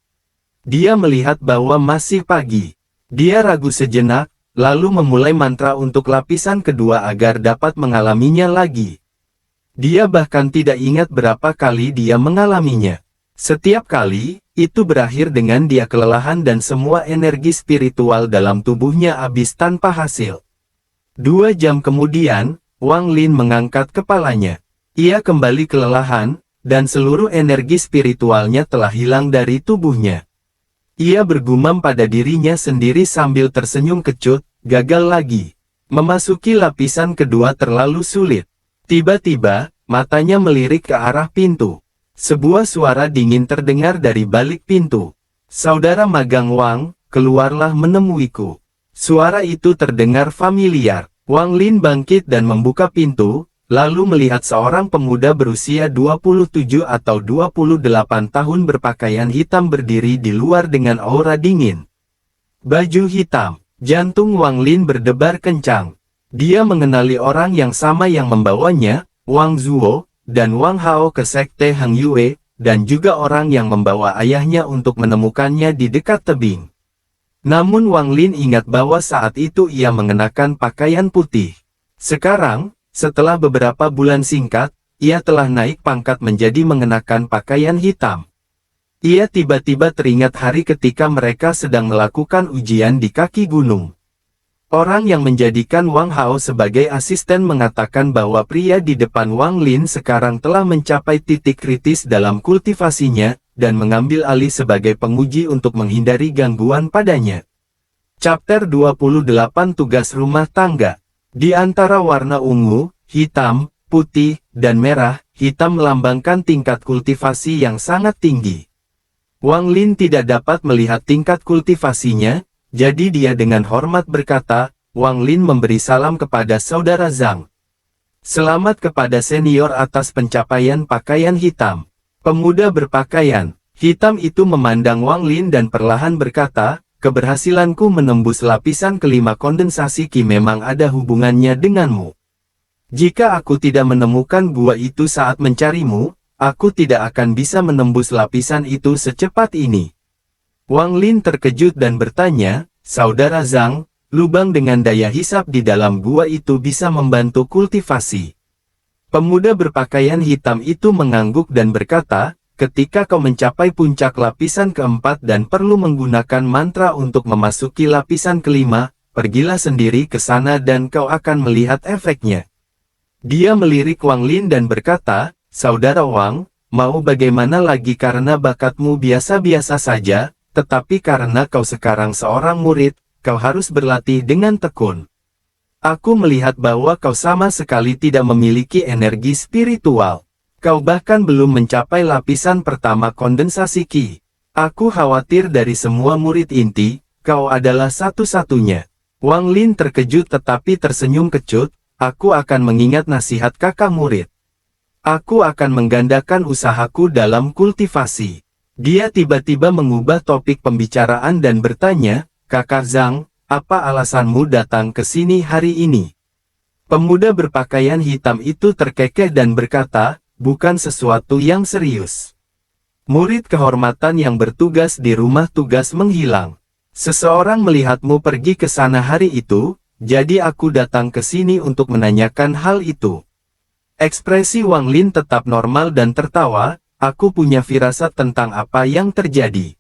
Dia melihat bahwa masih pagi. Dia ragu sejenak, lalu memulai mantra untuk lapisan kedua agar dapat mengalaminya lagi. Dia bahkan tidak ingat berapa kali dia mengalaminya. Setiap kali, itu berakhir dengan dia kelelahan dan semua energi spiritual dalam tubuhnya habis tanpa hasil. 2 jam kemudian, Wang Lin mengangkat kepalanya. Ia kembali kelelahan, dan seluruh energi spiritualnya telah hilang dari tubuhnya. Ia bergumam pada dirinya sendiri sambil tersenyum kecut, gagal lagi. Memasuki lapisan kedua terlalu sulit. Tiba-tiba, matanya melirik ke arah pintu. Sebuah suara dingin terdengar dari balik pintu. "Saudara magang Wang, keluarlah menemuiku." Suara itu terdengar familiar. Wang Lin bangkit dan membuka pintu, lalu melihat seorang pemuda berusia 27 atau 28 tahun berpakaian hitam berdiri di luar dengan aura dingin. Baju hitam, jantung Wang Lin berdebar kencang. Dia mengenali orang yang sama yang membawanya, Wang Zuo, dan Wang Hao ke sekte Hang Yue, dan juga orang yang membawa ayahnya untuk menemukannya di dekat tebing. Namun Wang Lin ingat bahwa saat itu ia mengenakan pakaian putih. Sekarang, setelah beberapa bulan singkat, ia telah naik pangkat menjadi mengenakan pakaian hitam. Ia tiba-tiba teringat hari ketika mereka sedang melakukan ujian di kaki gunung. Orang yang menjadikan Wang Hao sebagai asisten mengatakan bahwa pria di depan Wang Lin sekarang telah mencapai titik kritis dalam kultivasinya, dan mengambil alih sebagai penguji untuk menghindari gangguan padanya. Chapter 28 Tugas Rumah Tangga. Di antara warna ungu, hitam, putih, dan merah, hitam melambangkan tingkat kultivasi yang sangat tinggi. Wang Lin tidak dapat melihat tingkat kultivasinya, jadi dia dengan hormat berkata, Wang Lin memberi salam kepada saudara Zhang. Selamat kepada senior atas pencapaian pakaian hitam. Pemuda berpakaian hitam itu memandang Wang Lin dan perlahan berkata, keberhasilanku menembus lapisan kelima kondensasi Qi memang ada hubungannya denganmu. Jika aku tidak menemukan gua itu saat mencarimu, aku tidak akan bisa menembus lapisan itu secepat ini. Wang Lin terkejut dan bertanya, Saudara Zhang, lubang dengan daya hisap di dalam gua itu bisa membantu kultivasi. Pemuda berpakaian hitam itu mengangguk dan berkata, ketika kau mencapai puncak lapisan keempat dan perlu menggunakan mantra untuk memasuki lapisan kelima, pergilah sendiri ke sana dan kau akan melihat efeknya. Dia melirik Wang Lin dan berkata, Saudara Wang, mau bagaimana lagi karena bakatmu biasa-biasa saja, tetapi karena kau sekarang seorang murid, kau harus berlatih dengan tekun. Aku melihat bahwa kau sama sekali tidak memiliki energi spiritual. Kau bahkan belum mencapai lapisan pertama kondensasi Qi. Aku khawatir dari semua murid inti, kau adalah satu-satunya. Wang Lin terkejut tetapi tersenyum kecut, aku akan mengingat nasihat kakak murid. Aku akan menggandakan usahaku dalam kultivasi. Dia tiba-tiba mengubah topik pembicaraan dan bertanya, Kakak Zhang, apa alasanmu datang ke sini hari ini? Pemuda berpakaian hitam itu terkekeh dan berkata, bukan sesuatu yang serius. Murid kehormatan yang bertugas di rumah tugas menghilang. Seseorang melihatmu pergi ke sana hari itu, jadi aku datang ke sini untuk menanyakan hal itu. Ekspresi Wang Lin tetap normal dan tertawa, aku punya firasat tentang apa yang terjadi.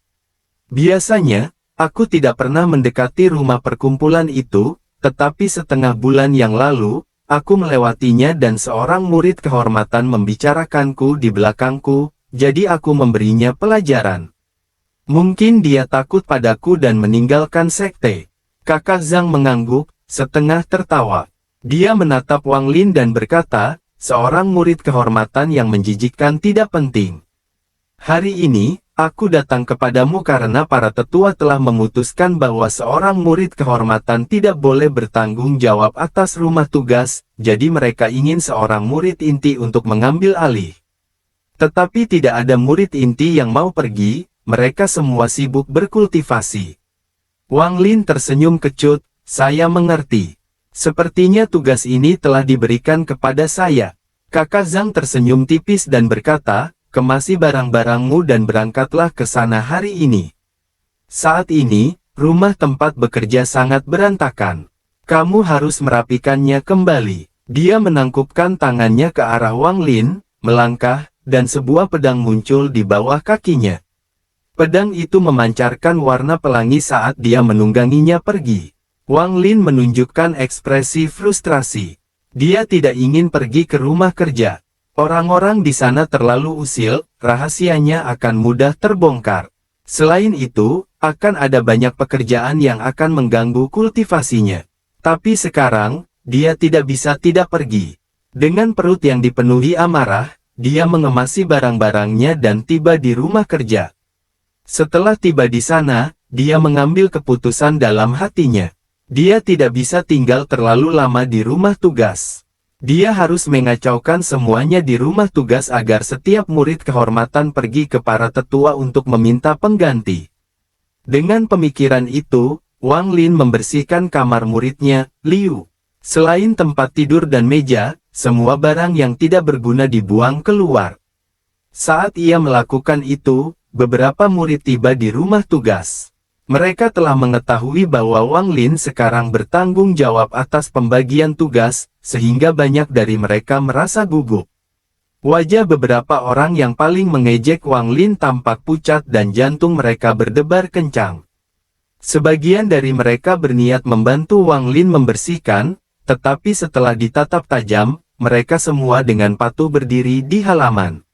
Biasanya, aku tidak pernah mendekati rumah perkumpulan itu, tetapi setengah bulan yang lalu, aku melewatinya dan seorang murid kehormatan membicarakanku di belakangku, jadi aku memberinya pelajaran. Mungkin dia takut padaku dan meninggalkan sekte. Kakak Zhang mengangguk, setengah tertawa. Dia menatap Wang Lin dan berkata, seorang murid kehormatan yang menjijikkan tidak penting. Hari ini, aku datang kepadamu karena para tetua telah memutuskan bahwa seorang murid kehormatan tidak boleh bertanggung jawab atas rumah tugas, jadi mereka ingin seorang murid inti untuk mengambil alih. Tetapi tidak ada murid inti yang mau pergi, mereka semua sibuk berkultivasi. Wang Lin tersenyum kecut, saya mengerti. Sepertinya tugas ini telah diberikan kepada saya. Kakak Zhang tersenyum tipis dan berkata, kemasi barang-barangmu dan berangkatlah ke sana hari ini. Saat ini, rumah tempat bekerja sangat berantakan. Kamu harus merapikannya kembali. Dia menangkupkan tangannya ke arah Wang Lin, melangkah, dan sebuah pedang muncul di bawah kakinya. Pedang itu memancarkan warna pelangi saat dia menungganginya pergi. Wang Lin menunjukkan ekspresi frustrasi. Dia tidak ingin pergi ke rumah kerja. Orang-orang di sana terlalu usil, rahasianya akan mudah terbongkar. Selain itu, akan ada banyak pekerjaan yang akan mengganggu kultivasinya. Tapi sekarang, dia tidak bisa tidak pergi. Dengan perut yang dipenuhi amarah, dia mengemasi barang-barangnya dan tiba di rumah kerja. Setelah tiba di sana, dia mengambil keputusan dalam hatinya. Dia tidak bisa tinggal terlalu lama di rumah tugas. Dia harus mengacaukan semuanya di rumah tugas agar setiap murid kehormatan pergi ke para tetua untuk meminta pengganti. Dengan pemikiran itu, Wang Lin membersihkan kamar muridnya, Liu. Selain tempat tidur dan meja, semua barang yang tidak berguna dibuang keluar. Saat ia melakukan itu, beberapa murid tiba di rumah tugas. Mereka telah mengetahui bahwa Wang Lin sekarang bertanggung jawab atas pembagian tugas, sehingga banyak dari mereka merasa gugup. Wajah beberapa orang yang paling mengejek Wang Lin tampak pucat dan jantung mereka berdebar kencang. Sebagian dari mereka berniat membantu Wang Lin membersihkan, tetapi setelah ditatap tajam, mereka semua dengan patuh berdiri di halaman.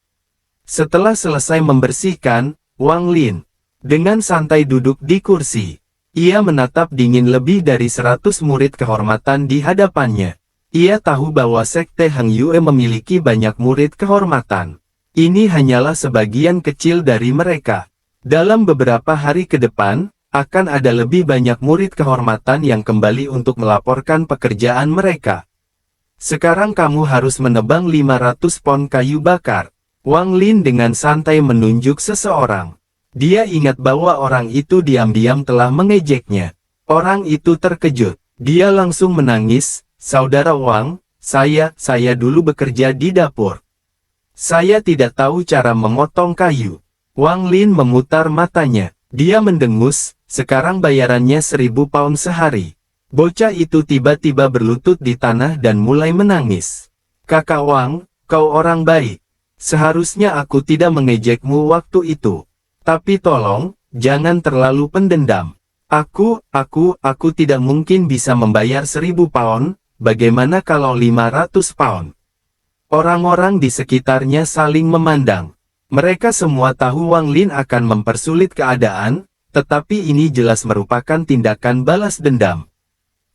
Setelah selesai membersihkan, Wang Lin dengan santai duduk di kursi. Ia menatap dingin lebih dari 100 murid kehormatan di hadapannya. Ia tahu bahwa Sekte Hang Yue memiliki banyak murid kehormatan. Ini hanyalah sebagian kecil dari mereka. Dalam beberapa hari ke depan, akan ada lebih banyak murid kehormatan yang kembali untuk melaporkan pekerjaan mereka. Sekarang kamu harus menebang 500 pon kayu bakar. Wang Lin dengan santai menunjuk seseorang. Dia ingat bahwa orang itu diam-diam telah mengejeknya. Orang itu terkejut. Dia langsung menangis, Saudara Wang, saya dulu bekerja di dapur. Saya tidak tahu cara memotong kayu. Wang Lin memutar matanya. Dia mendengus, sekarang bayarannya 1000 pound sehari. Bocah itu tiba-tiba berlutut di tanah dan mulai menangis. Kakak Wang, kau orang baik. Seharusnya aku tidak mengejekmu waktu itu. Tapi tolong, jangan terlalu pendendam. Aku tidak mungkin bisa membayar 1.000 pound, bagaimana kalau 500 pound? Orang-orang di sekitarnya saling memandang. Mereka semua tahu Wang Lin akan mempersulit keadaan, tetapi ini jelas merupakan tindakan balas dendam.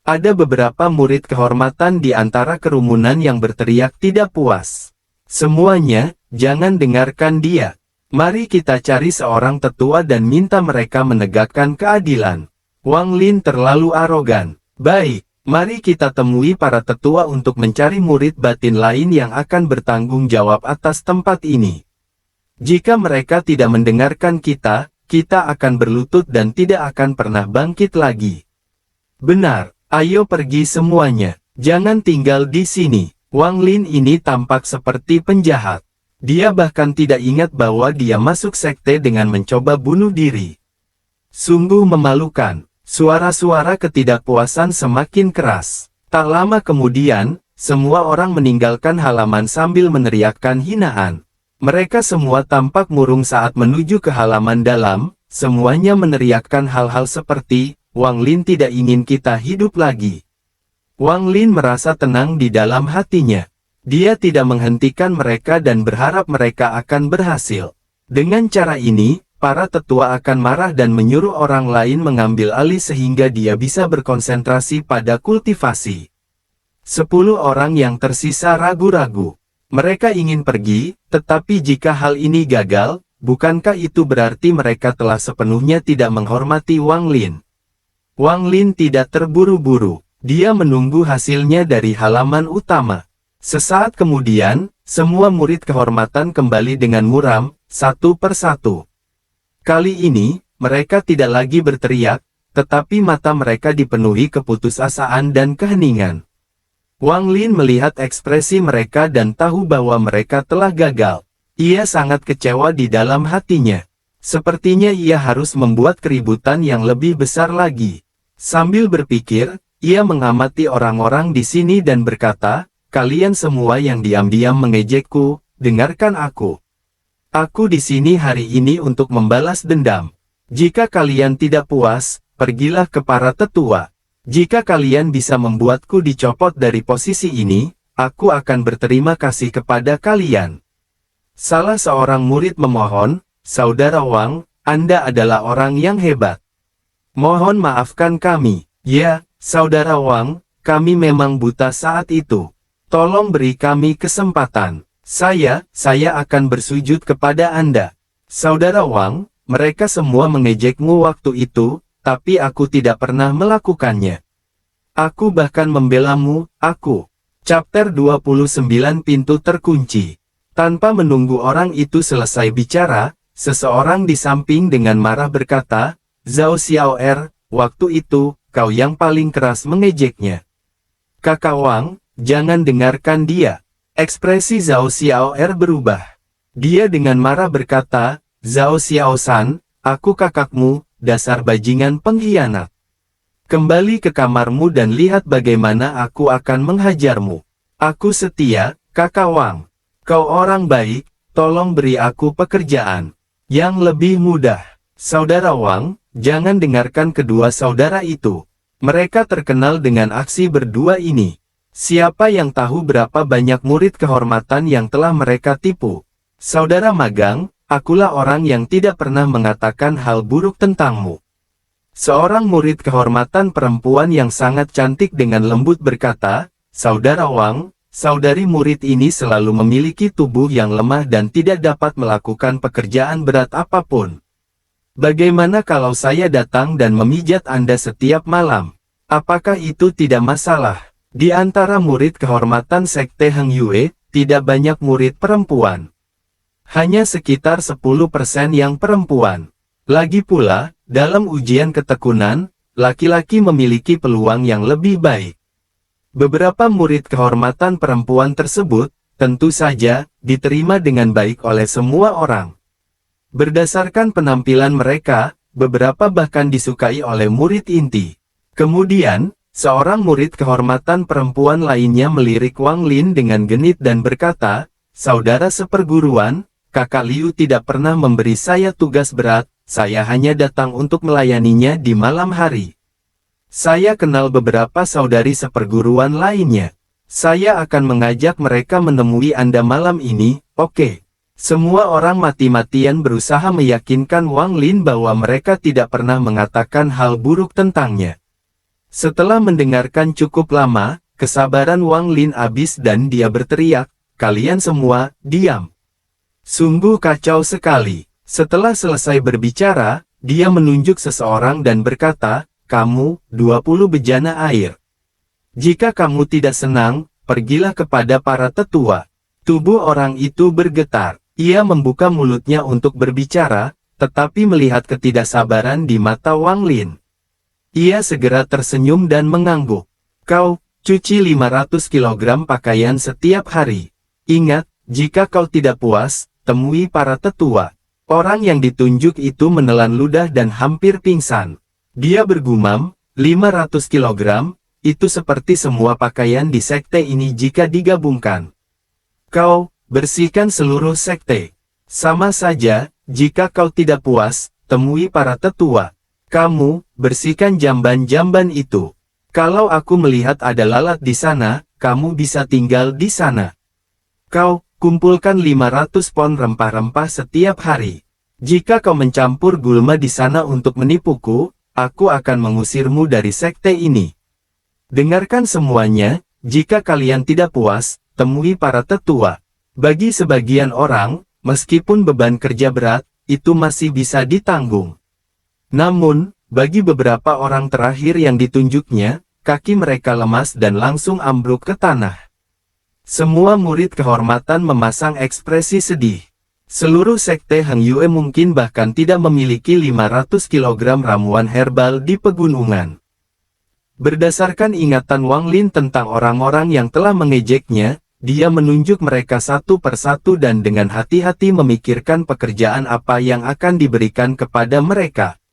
Ada beberapa murid kehormatan di antara kerumunan yang berteriak tidak puas. Semuanya, jangan dengarkan dia. Mari kita cari seorang tetua dan minta mereka menegakkan keadilan. Wang Lin terlalu arogan. Baik, mari kita temui para tetua untuk mencari murid batin lain yang akan bertanggung jawab atas tempat ini. Jika mereka tidak mendengarkan kita akan berlutut dan tidak akan pernah bangkit lagi. Benar, ayo pergi semuanya. Jangan tinggal di sini. Wang Lin ini tampak seperti penjahat. Dia bahkan tidak ingat bahwa dia masuk sekte dengan mencoba bunuh diri. Sungguh memalukan. Suara-suara ketidakpuasan semakin keras. Tak lama kemudian, semua orang meninggalkan halaman sambil meneriakkan hinaan. Mereka semua tampak murung saat menuju ke halaman dalam, semuanya meneriakkan hal-hal seperti, Wang Lin tidak ingin kita hidup lagi. Wang Lin merasa tenang di dalam hatinya. Dia tidak menghentikan mereka dan berharap mereka akan berhasil. Dengan cara ini, para tetua akan marah dan menyuruh orang lain mengambil alih sehingga dia bisa berkonsentrasi pada kultivasi. 10 orang yang tersisa ragu-ragu. Mereka ingin pergi, tetapi jika hal ini gagal, bukankah itu berarti mereka telah sepenuhnya tidak menghormati Wang Lin? Wang Lin tidak terburu-buru. Dia menunggu hasilnya dari halaman utama. Sesaat kemudian, semua murid kehormatan kembali dengan muram, satu persatu. Kali ini, mereka tidak lagi berteriak, tetapi mata mereka dipenuhi keputusasaan dan keheningan. Wang Lin melihat ekspresi mereka dan tahu bahwa mereka telah gagal. Ia sangat kecewa di dalam hatinya. Sepertinya ia harus membuat keributan yang lebih besar lagi. Sambil berpikir, ia mengamati orang-orang di sini dan berkata, kalian semua yang diam-diam mengejekku, dengarkan aku. Aku di sini hari ini untuk membalas dendam. Jika kalian tidak puas, pergilah ke para tetua. Jika kalian bisa membuatku dicopot dari posisi ini, aku akan berterima kasih kepada kalian. Salah seorang murid memohon, Saudara Wang, Anda adalah orang yang hebat. Mohon maafkan kami. Ya, Saudara Wang, kami memang buta saat itu. Tolong beri kami kesempatan. Saya akan bersujud kepada Anda. Saudara Wang, mereka semua mengejekmu waktu itu, tapi aku tidak pernah melakukannya. Aku bahkan membelamu, aku. Chapter 29 Pintu terkunci. Tanpa menunggu orang itu selesai bicara, seseorang di samping dengan marah berkata, Zhao Xiaoer, waktu itu, kau yang paling keras mengejeknya. Kakak Wang, jangan dengarkan dia. Ekspresi Zhao Xiaoer berubah. Dia dengan marah berkata, Zhao Xiaosan, aku kakakmu, dasar bajingan pengkhianat. Kembali ke kamarmu dan lihat bagaimana aku akan menghajarmu. Aku setia, kakak Wang. Kau orang baik, tolong beri aku pekerjaan yang lebih mudah. Saudara Wang, jangan dengarkan kedua saudara itu. Mereka terkenal dengan aksi berdua ini. Siapa yang tahu berapa banyak murid kehormatan yang telah mereka tipu? Saudara magang, akulah orang yang tidak pernah mengatakan hal buruk tentangmu. Seorang murid kehormatan perempuan yang sangat cantik dengan lembut berkata, Saudara Wang, saudari murid ini selalu memiliki tubuh yang lemah dan tidak dapat melakukan pekerjaan berat apapun. Bagaimana kalau saya datang dan memijat Anda setiap malam? Apakah itu tidak masalah? Di antara murid kehormatan Sekte Heng Yue, tidak banyak murid perempuan. Hanya sekitar 10% yang perempuan. Lagi pula, dalam ujian ketekunan, laki-laki memiliki peluang yang lebih baik. Beberapa murid kehormatan perempuan tersebut, tentu saja, diterima dengan baik oleh semua orang. Berdasarkan penampilan mereka, beberapa bahkan disukai oleh murid inti. Kemudian, seorang murid kehormatan perempuan lainnya melirik Wang Lin dengan genit dan berkata, saudara seperguruan, Kakak Liu tidak pernah memberi saya tugas berat, saya hanya datang untuk melayaninya di malam hari. Saya kenal beberapa saudari seperguruan lainnya. Saya akan mengajak mereka menemui Anda malam ini, oke? Semua orang mati-matian berusaha meyakinkan Wang Lin bahwa mereka tidak pernah mengatakan hal buruk tentangnya. Setelah mendengarkan cukup lama, kesabaran Wang Lin habis dan dia berteriak, "Kalian semua, diam!" Sungguh kacau sekali. Setelah selesai berbicara, dia menunjuk seseorang dan berkata, "Kamu, 20 bejana air. Jika kamu tidak senang, pergilah kepada para tetua." Tubuh orang itu bergetar. Ia membuka mulutnya untuk berbicara, tetapi melihat ketidaksabaran di mata Wang Lin. Ia segera tersenyum dan mengangguk. "Kau, cuci 500 kg pakaian setiap hari. Ingat, jika kau tidak puas, temui para tetua." Orang yang ditunjuk itu menelan ludah dan hampir pingsan. Dia bergumam, 500 kg, itu seperti semua pakaian di sekte ini jika digabungkan. "Kau, bersihkan seluruh sekte. Sama saja, jika kau tidak puas, temui para tetua. Kamu, bersihkan jamban-jamban itu. Kalau aku melihat ada lalat di sana, kamu bisa tinggal di sana. Kau, kumpulkan 500 pon rempah-rempah setiap hari. Jika kau mencampur gulma di sana untuk menipuku, aku akan mengusirmu dari sekte ini. Dengarkan semuanya, jika kalian tidak puas, temui para tetua." Bagi sebagian orang, meskipun beban kerja berat, itu masih bisa ditanggung. Namun, bagi beberapa orang terakhir yang ditunjuknya, kaki mereka lemas dan langsung ambruk ke tanah. Semua murid kehormatan memasang ekspresi sedih. Seluruh sekte Hang Yue mungkin bahkan tidak memiliki 500 kg ramuan herbal di pegunungan. Berdasarkan ingatan Wang Lin tentang orang-orang yang telah mengejeknya, dia menunjuk mereka satu persatu dan dengan hati-hati memikirkan pekerjaan apa yang akan diberikan kepada mereka.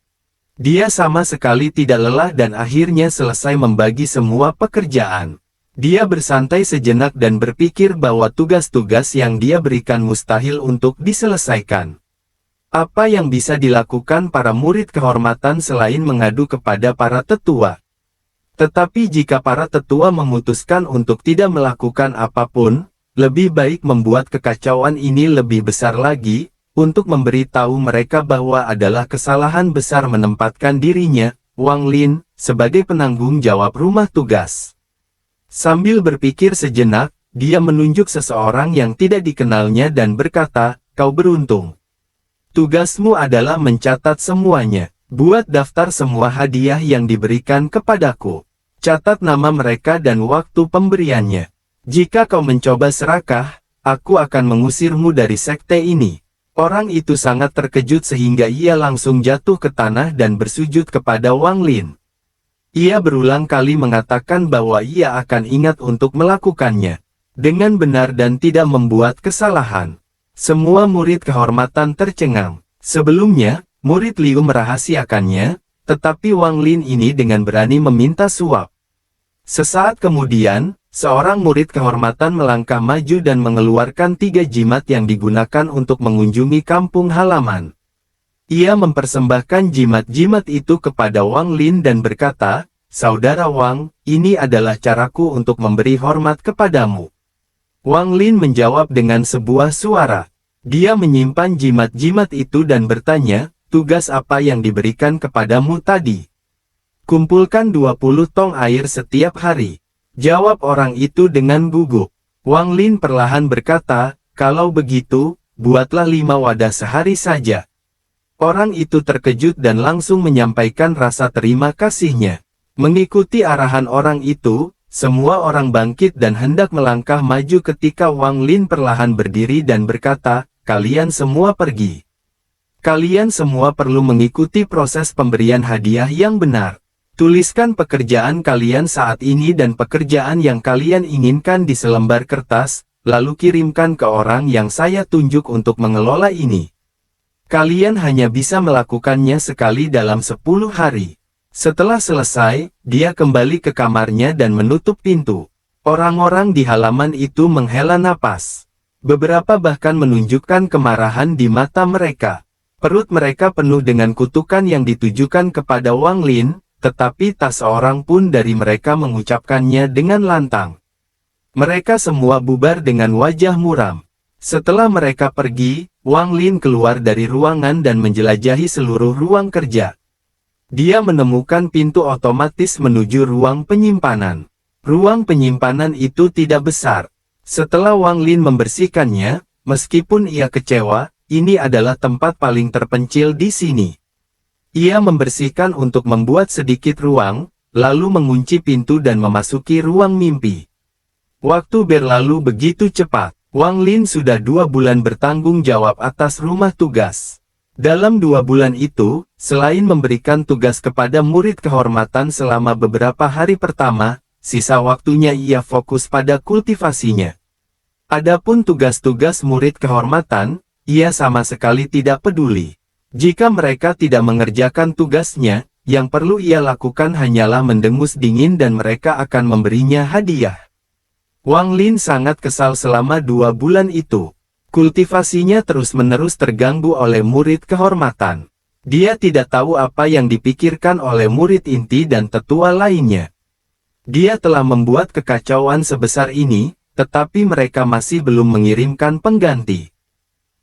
Dia sama sekali tidak lelah dan akhirnya selesai membagi semua pekerjaan. Dia bersantai sejenak dan berpikir bahwa tugas-tugas yang dia berikan mustahil untuk diselesaikan. Apa yang bisa dilakukan para murid kehormatan selain mengadu kepada para tetua? Tetapi jika para tetua memutuskan untuk tidak melakukan apapun, lebih baik membuat kekacauan ini lebih besar lagi, untuk memberitahu mereka bahwa adalah kesalahan besar menempatkan dirinya, Wang Lin, sebagai penanggung jawab rumah tugas. Sambil berpikir sejenak, dia menunjuk seseorang yang tidak dikenalnya dan berkata, "Kau beruntung. Tugasmu adalah mencatat semuanya. Buat daftar semua hadiah yang diberikan kepadaku. Catat nama mereka dan waktu pemberiannya. Jika kau mencoba serakah, aku akan mengusirmu dari sekte ini." Orang itu sangat terkejut sehingga ia langsung jatuh ke tanah dan bersujud kepada Wang Lin. Ia berulang kali mengatakan bahwa ia akan ingat untuk melakukannya dengan benar dan tidak membuat kesalahan. Semua murid kehormatan tercengang. Sebelumnya, murid Liu merahasiakannya, tetapi Wang Lin ini dengan berani meminta suap. Sesaat kemudian, seorang murid kehormatan melangkah maju dan mengeluarkan 3 jimat yang digunakan untuk mengunjungi kampung halaman. Ia mempersembahkan jimat-jimat itu kepada Wang Lin dan berkata, "Saudara Wang, ini adalah caraku untuk memberi hormat kepadamu." Wang Lin menjawab dengan sebuah suara. Dia menyimpan jimat-jimat itu dan bertanya, "Tugas apa yang diberikan kepadamu tadi?" "Kumpulkan 20 tong air setiap hari," jawab orang itu dengan gugup. Wang Lin perlahan berkata, "Kalau begitu, buatlah 5 wadah sehari saja." Orang itu terkejut dan langsung menyampaikan rasa terima kasihnya. Mengikuti arahan orang itu, semua orang bangkit dan hendak melangkah maju ketika Wang Lin perlahan berdiri dan berkata, "Kalian semua pergi. Kalian semua perlu mengikuti proses pemberian hadiah yang benar. Tuliskan pekerjaan kalian saat ini dan pekerjaan yang kalian inginkan di selembar kertas, lalu kirimkan ke orang yang saya tunjuk untuk mengelola ini. Kalian hanya bisa melakukannya sekali dalam 10 hari." Setelah selesai, dia kembali ke kamarnya dan menutup pintu. Orang-orang di halaman itu menghela napas. Beberapa bahkan menunjukkan kemarahan di mata mereka. Perut mereka penuh dengan kutukan yang ditujukan kepada Wang Lin, tetapi tak seorang pun dari mereka mengucapkannya dengan lantang. Mereka semua bubar dengan wajah muram. Setelah mereka pergi, Wang Lin keluar dari ruangan dan menjelajahi seluruh ruang kerja. Dia menemukan pintu otomatis menuju ruang penyimpanan. Ruang penyimpanan itu tidak besar. Setelah Wang Lin membersihkannya, meskipun ia kecewa, ini adalah tempat paling terpencil di sini. Ia membersihkan untuk membuat sedikit ruang, lalu mengunci pintu dan memasuki ruang mimpi. Waktu berlalu begitu cepat. Wang Lin sudah 2 bulan bertanggung jawab atas rumah tugas. Dalam 2 bulan itu, selain memberikan tugas kepada murid kehormatan selama beberapa hari pertama, sisa waktunya ia fokus pada kultivasinya. Adapun tugas-tugas murid kehormatan, ia sama sekali tidak peduli. Jika mereka tidak mengerjakan tugasnya, yang perlu ia lakukan hanyalah mendengus dingin dan mereka akan memberinya hadiah. Wang Lin sangat kesal selama 2 bulan itu. Kultivasinya terus-menerus terganggu oleh murid kehormatan. Dia tidak tahu apa yang dipikirkan oleh murid inti dan tetua lainnya. Dia telah membuat kekacauan sebesar ini, tetapi mereka masih belum mengirimkan pengganti.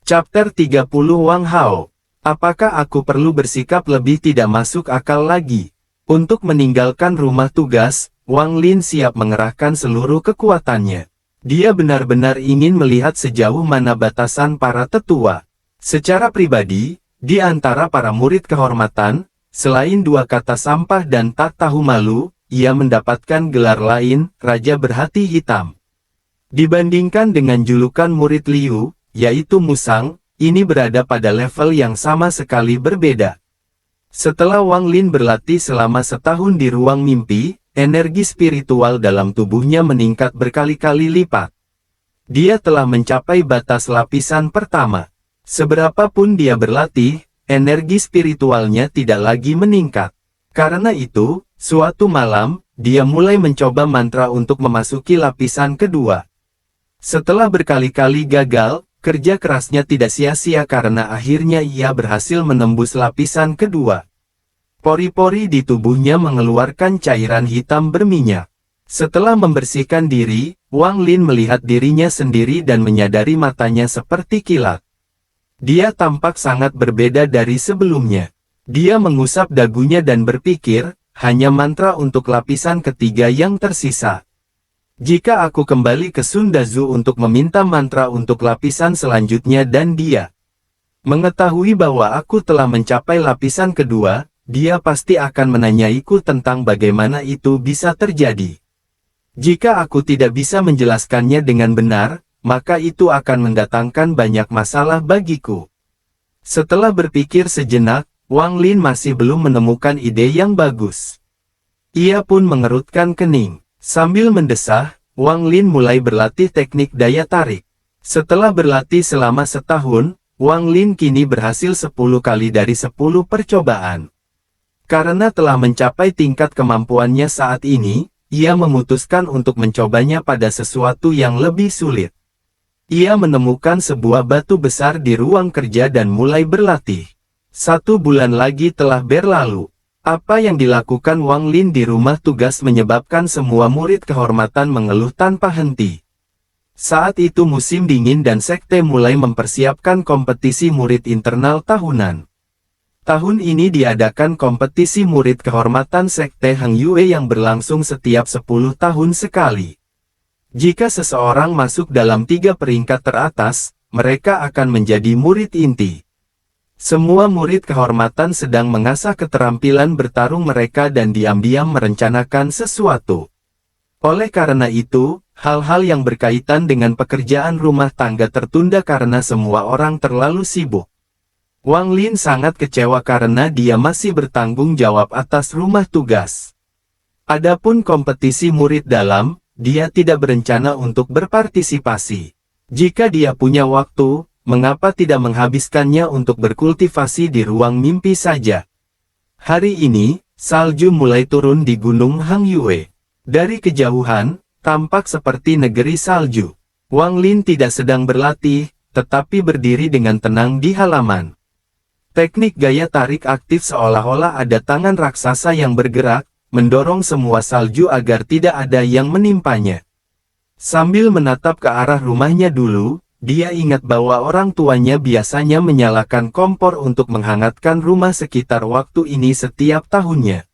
Chapter 30 Wang Hao. Apakah aku perlu bersikap lebih tidak masuk akal lagi? Untuk meninggalkan rumah tugas, Wang Lin siap mengerahkan seluruh kekuatannya. Dia benar-benar ingin melihat sejauh mana batasan para tetua. Secara pribadi, di antara para murid kehormatan, selain 2 kata sampah dan tak tahu malu, ia mendapatkan gelar lain, Raja Berhati Hitam. Dibandingkan dengan julukan murid Liu, yaitu Musang, ini berada pada level yang sama sekali berbeda. Setelah Wang Lin berlatih selama setahun di ruang mimpi, energi spiritual dalam tubuhnya meningkat berkali-kali lipat. Dia telah mencapai batas lapisan pertama. Seberapapun dia berlatih, energi spiritualnya tidak lagi meningkat. Karena itu, suatu malam, dia mulai mencoba mantra untuk memasuki lapisan kedua. Setelah berkali-kali gagal, kerja kerasnya tidak sia-sia karena akhirnya ia berhasil menembus lapisan kedua. Pori-pori di tubuhnya mengeluarkan cairan hitam berminyak. Setelah membersihkan diri, Wang Lin melihat dirinya sendiri dan menyadari matanya seperti kilat. Dia tampak sangat berbeda dari sebelumnya. Dia mengusap dagunya dan berpikir, hanya mantra untuk lapisan ketiga yang tersisa. Jika aku kembali ke Sundazu untuk meminta mantra untuk lapisan selanjutnya dan dia mengetahui bahwa aku telah mencapai lapisan kedua, dia pasti akan menanyaiku tentang bagaimana itu bisa terjadi. Jika aku tidak bisa menjelaskannya dengan benar, maka itu akan mendatangkan banyak masalah bagiku. Setelah berpikir sejenak, Wang Lin masih belum menemukan ide yang bagus. Ia pun mengerutkan kening. Sambil mendesah, Wang Lin mulai berlatih teknik daya tarik. Setelah berlatih selama setahun, Wang Lin kini berhasil 10 kali dari 10 percobaan. Karena telah mencapai tingkat kemampuannya saat ini, ia memutuskan untuk mencobanya pada sesuatu yang lebih sulit. Ia menemukan sebuah batu besar di ruang kerja dan mulai berlatih. 1 bulan lagi telah berlalu. Apa yang dilakukan Wang Lin di rumah tugas menyebabkan semua murid kehormatan mengeluh tanpa henti. Saat itu musim dingin dan sekte mulai mempersiapkan kompetisi murid internal tahunan. Tahun ini diadakan kompetisi murid kehormatan sekte Hang Yue yang berlangsung setiap 10 tahun sekali. Jika seseorang masuk dalam 3 peringkat teratas, mereka akan menjadi murid inti. Semua murid kehormatan sedang mengasah keterampilan bertarung mereka dan diam-diam merencanakan sesuatu. Oleh karena itu, hal-hal yang berkaitan dengan pekerjaan rumah tangga tertunda karena semua orang terlalu sibuk. Wang Lin sangat kecewa karena dia masih bertanggung jawab atas rumah tugas. Adapun kompetisi murid dalam, dia tidak berencana untuk berpartisipasi. Jika dia punya waktu, mengapa tidak menghabiskannya untuk berkultivasi di ruang mimpi saja? Hari ini, salju mulai turun di Gunung Hang Yue. Dari kejauhan, tampak seperti negeri salju. Wang Lin tidak sedang berlatih, tetapi berdiri dengan tenang di halaman. Teknik gaya tarik aktif seolah-olah ada tangan raksasa yang bergerak, mendorong semua salju agar tidak ada yang menimpanya. Sambil menatap ke arah rumahnya dulu, dia ingat bahwa orang tuanya biasanya menyalakan kompor untuk menghangatkan rumah sekitar waktu ini setiap tahunnya.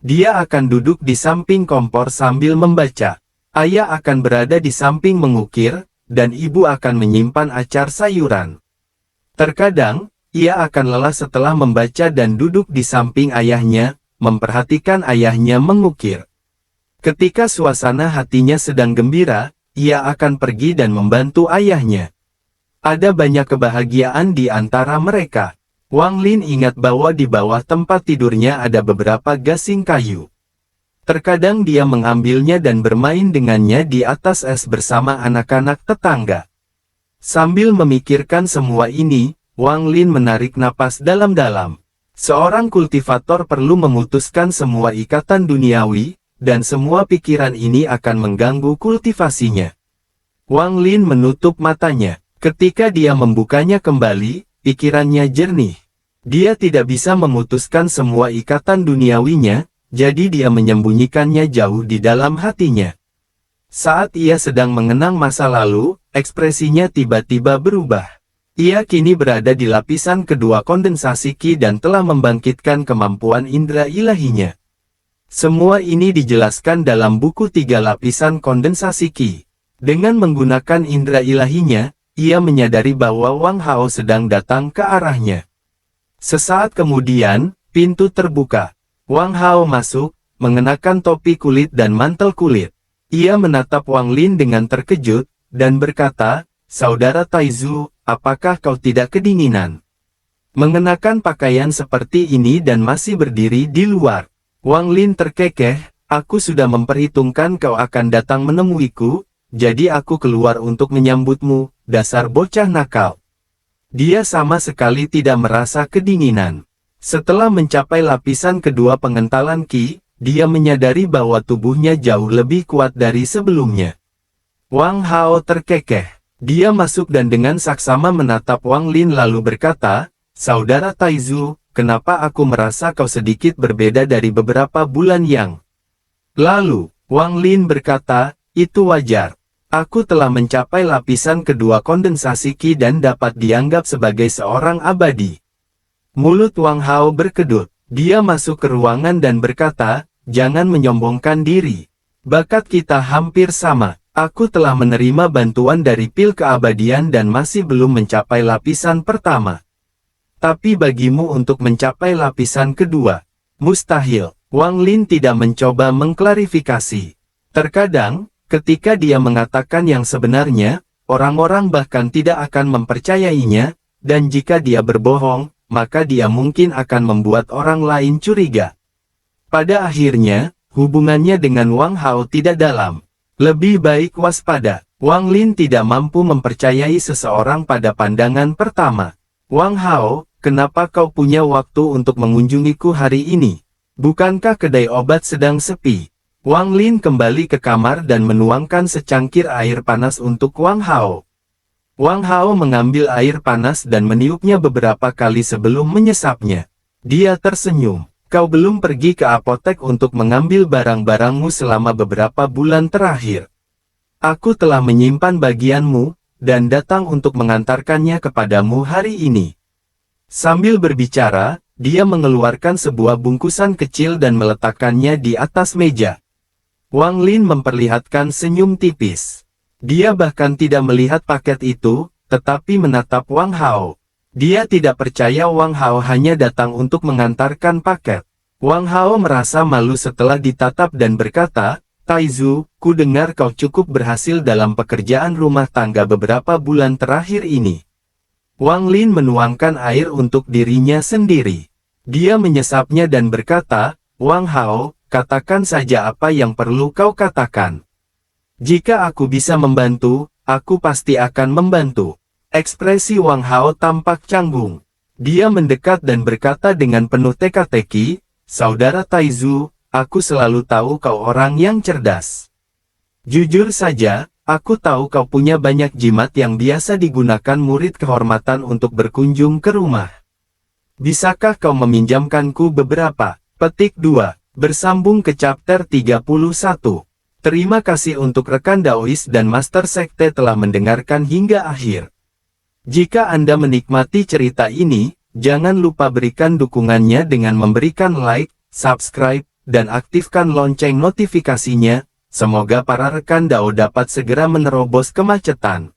Dia akan duduk di samping kompor sambil membaca. Ayah akan berada di samping mengukir, dan ibu akan menyimpan acar sayuran. Terkadang, ia akan lelah setelah membaca dan duduk di samping ayahnya, memperhatikan ayahnya mengukir. Ketika suasana hatinya sedang gembira, ia akan pergi dan membantu ayahnya. Ada banyak kebahagiaan di antara mereka. Wang Lin ingat bahwa di bawah tempat tidurnya ada beberapa gasing kayu. Terkadang dia mengambilnya dan bermain dengannya di atas es bersama anak-anak tetangga. Sambil memikirkan semua ini, Wang Lin menarik napas dalam-dalam. Seorang kultivator perlu memutuskan semua ikatan duniawi, dan semua pikiran ini akan mengganggu kultivasinya. Wang Lin menutup matanya. Ketika dia membukanya kembali, pikirannya jernih. Dia tidak bisa memutuskan semua ikatan duniawinya, jadi dia menyembunyikannya jauh di dalam hatinya. Saat ia sedang mengenang masa lalu, ekspresinya tiba-tiba berubah. Ia kini berada di lapisan kedua kondensasi Qi dan telah membangkitkan kemampuan indera ilahinya. Semua ini dijelaskan dalam buku 3 lapisan kondensasi Qi. Dengan menggunakan indera ilahinya, ia menyadari bahwa Wang Hao sedang datang ke arahnya. Sesaat kemudian, pintu terbuka. Wang Hao masuk, mengenakan topi kulit dan mantel kulit. Ia menatap Wang Lin dengan terkejut, dan berkata, "Saudara Taizu, apakah kau tidak kedinginan? Mengenakan pakaian seperti ini dan masih berdiri di luar." Wang Lin terkekeh, "Aku sudah memperhitungkan kau akan datang menemuiku, jadi aku keluar untuk menyambutmu, dasar bocah nakal." Dia sama sekali tidak merasa kedinginan. Setelah mencapai lapisan kedua pengentalan Qi, dia menyadari bahwa tubuhnya jauh lebih kuat dari sebelumnya. Wang Hao terkekeh. Dia masuk dan dengan saksama menatap Wang Lin lalu berkata, "Saudara Taizu, kenapa aku merasa kau sedikit berbeda dari beberapa bulan yang lalu?" Wang Lin berkata, "Itu wajar. Aku telah mencapai lapisan kedua kondensasi Qi dan dapat dianggap sebagai seorang abadi." Mulut Wang Hao berkedut. Dia masuk ke ruangan dan berkata, "Jangan menyombongkan diri. Bakat kita hampir sama. Aku telah menerima bantuan dari pil keabadian dan masih belum mencapai lapisan pertama. Tapi bagimu untuk mencapai lapisan kedua, mustahil." Wang Lin tidak mencoba mengklarifikasi. Terkadang, ketika dia mengatakan yang sebenarnya, orang-orang bahkan tidak akan mempercayainya, dan jika dia berbohong, maka dia mungkin akan membuat orang lain curiga. Pada akhirnya, hubungannya dengan Wang Hao tidak dalam. Lebih baik waspada. Wang Lin tidak mampu mempercayai seseorang pada pandangan pertama. "Wang Hao, kenapa kau punya waktu untuk mengunjungiku hari ini? Bukankah kedai obat sedang sepi?" Wang Lin kembali ke kamar dan menuangkan secangkir air panas untuk Wang Hao. Wang Hao mengambil air panas dan meniupnya beberapa kali sebelum menyesapnya. Dia tersenyum. "Kau belum pergi ke apotek untuk mengambil barang-barangmu selama beberapa bulan terakhir. Aku telah menyimpan bagianmu, dan datang untuk mengantarkannya kepadamu hari ini." Sambil berbicara, dia mengeluarkan sebuah bungkusan kecil dan meletakkannya di atas meja. Wang Lin memperlihatkan senyum tipis. Dia bahkan tidak melihat paket itu, tetapi menatap Wang Hao. Dia tidak percaya Wang Hao hanya datang untuk mengantarkan paket. Wang Hao merasa malu setelah ditatap dan berkata, "Taizu, ku dengar kau cukup berhasil dalam pekerjaan rumah tangga beberapa bulan terakhir ini." Wang Lin menuangkan air untuk dirinya sendiri. Dia menyesapnya dan berkata, "Wang Hao, katakan saja apa yang perlu kau katakan. Jika aku bisa membantu, aku pasti akan membantu." Ekspresi Wang Hao tampak canggung. Dia mendekat dan berkata dengan penuh teka-teki, "Saudara Taizu, aku selalu tahu kau orang yang cerdas. Jujur saja, Aku tahu kau punya banyak jimat yang biasa digunakan murid kehormatan untuk berkunjung ke rumah. Bisakah kau meminjamkanku beberapa? Petik 2. Bersambung ke chapter 31. Terima kasih untuk rekan Daois dan Master Sekte telah mendengarkan hingga akhir. Jika Anda menikmati cerita ini, jangan lupa berikan dukungannya dengan memberikan like, subscribe, dan aktifkan lonceng notifikasinya. Semoga para rekan Dao dapat segera menerobos kemacetan.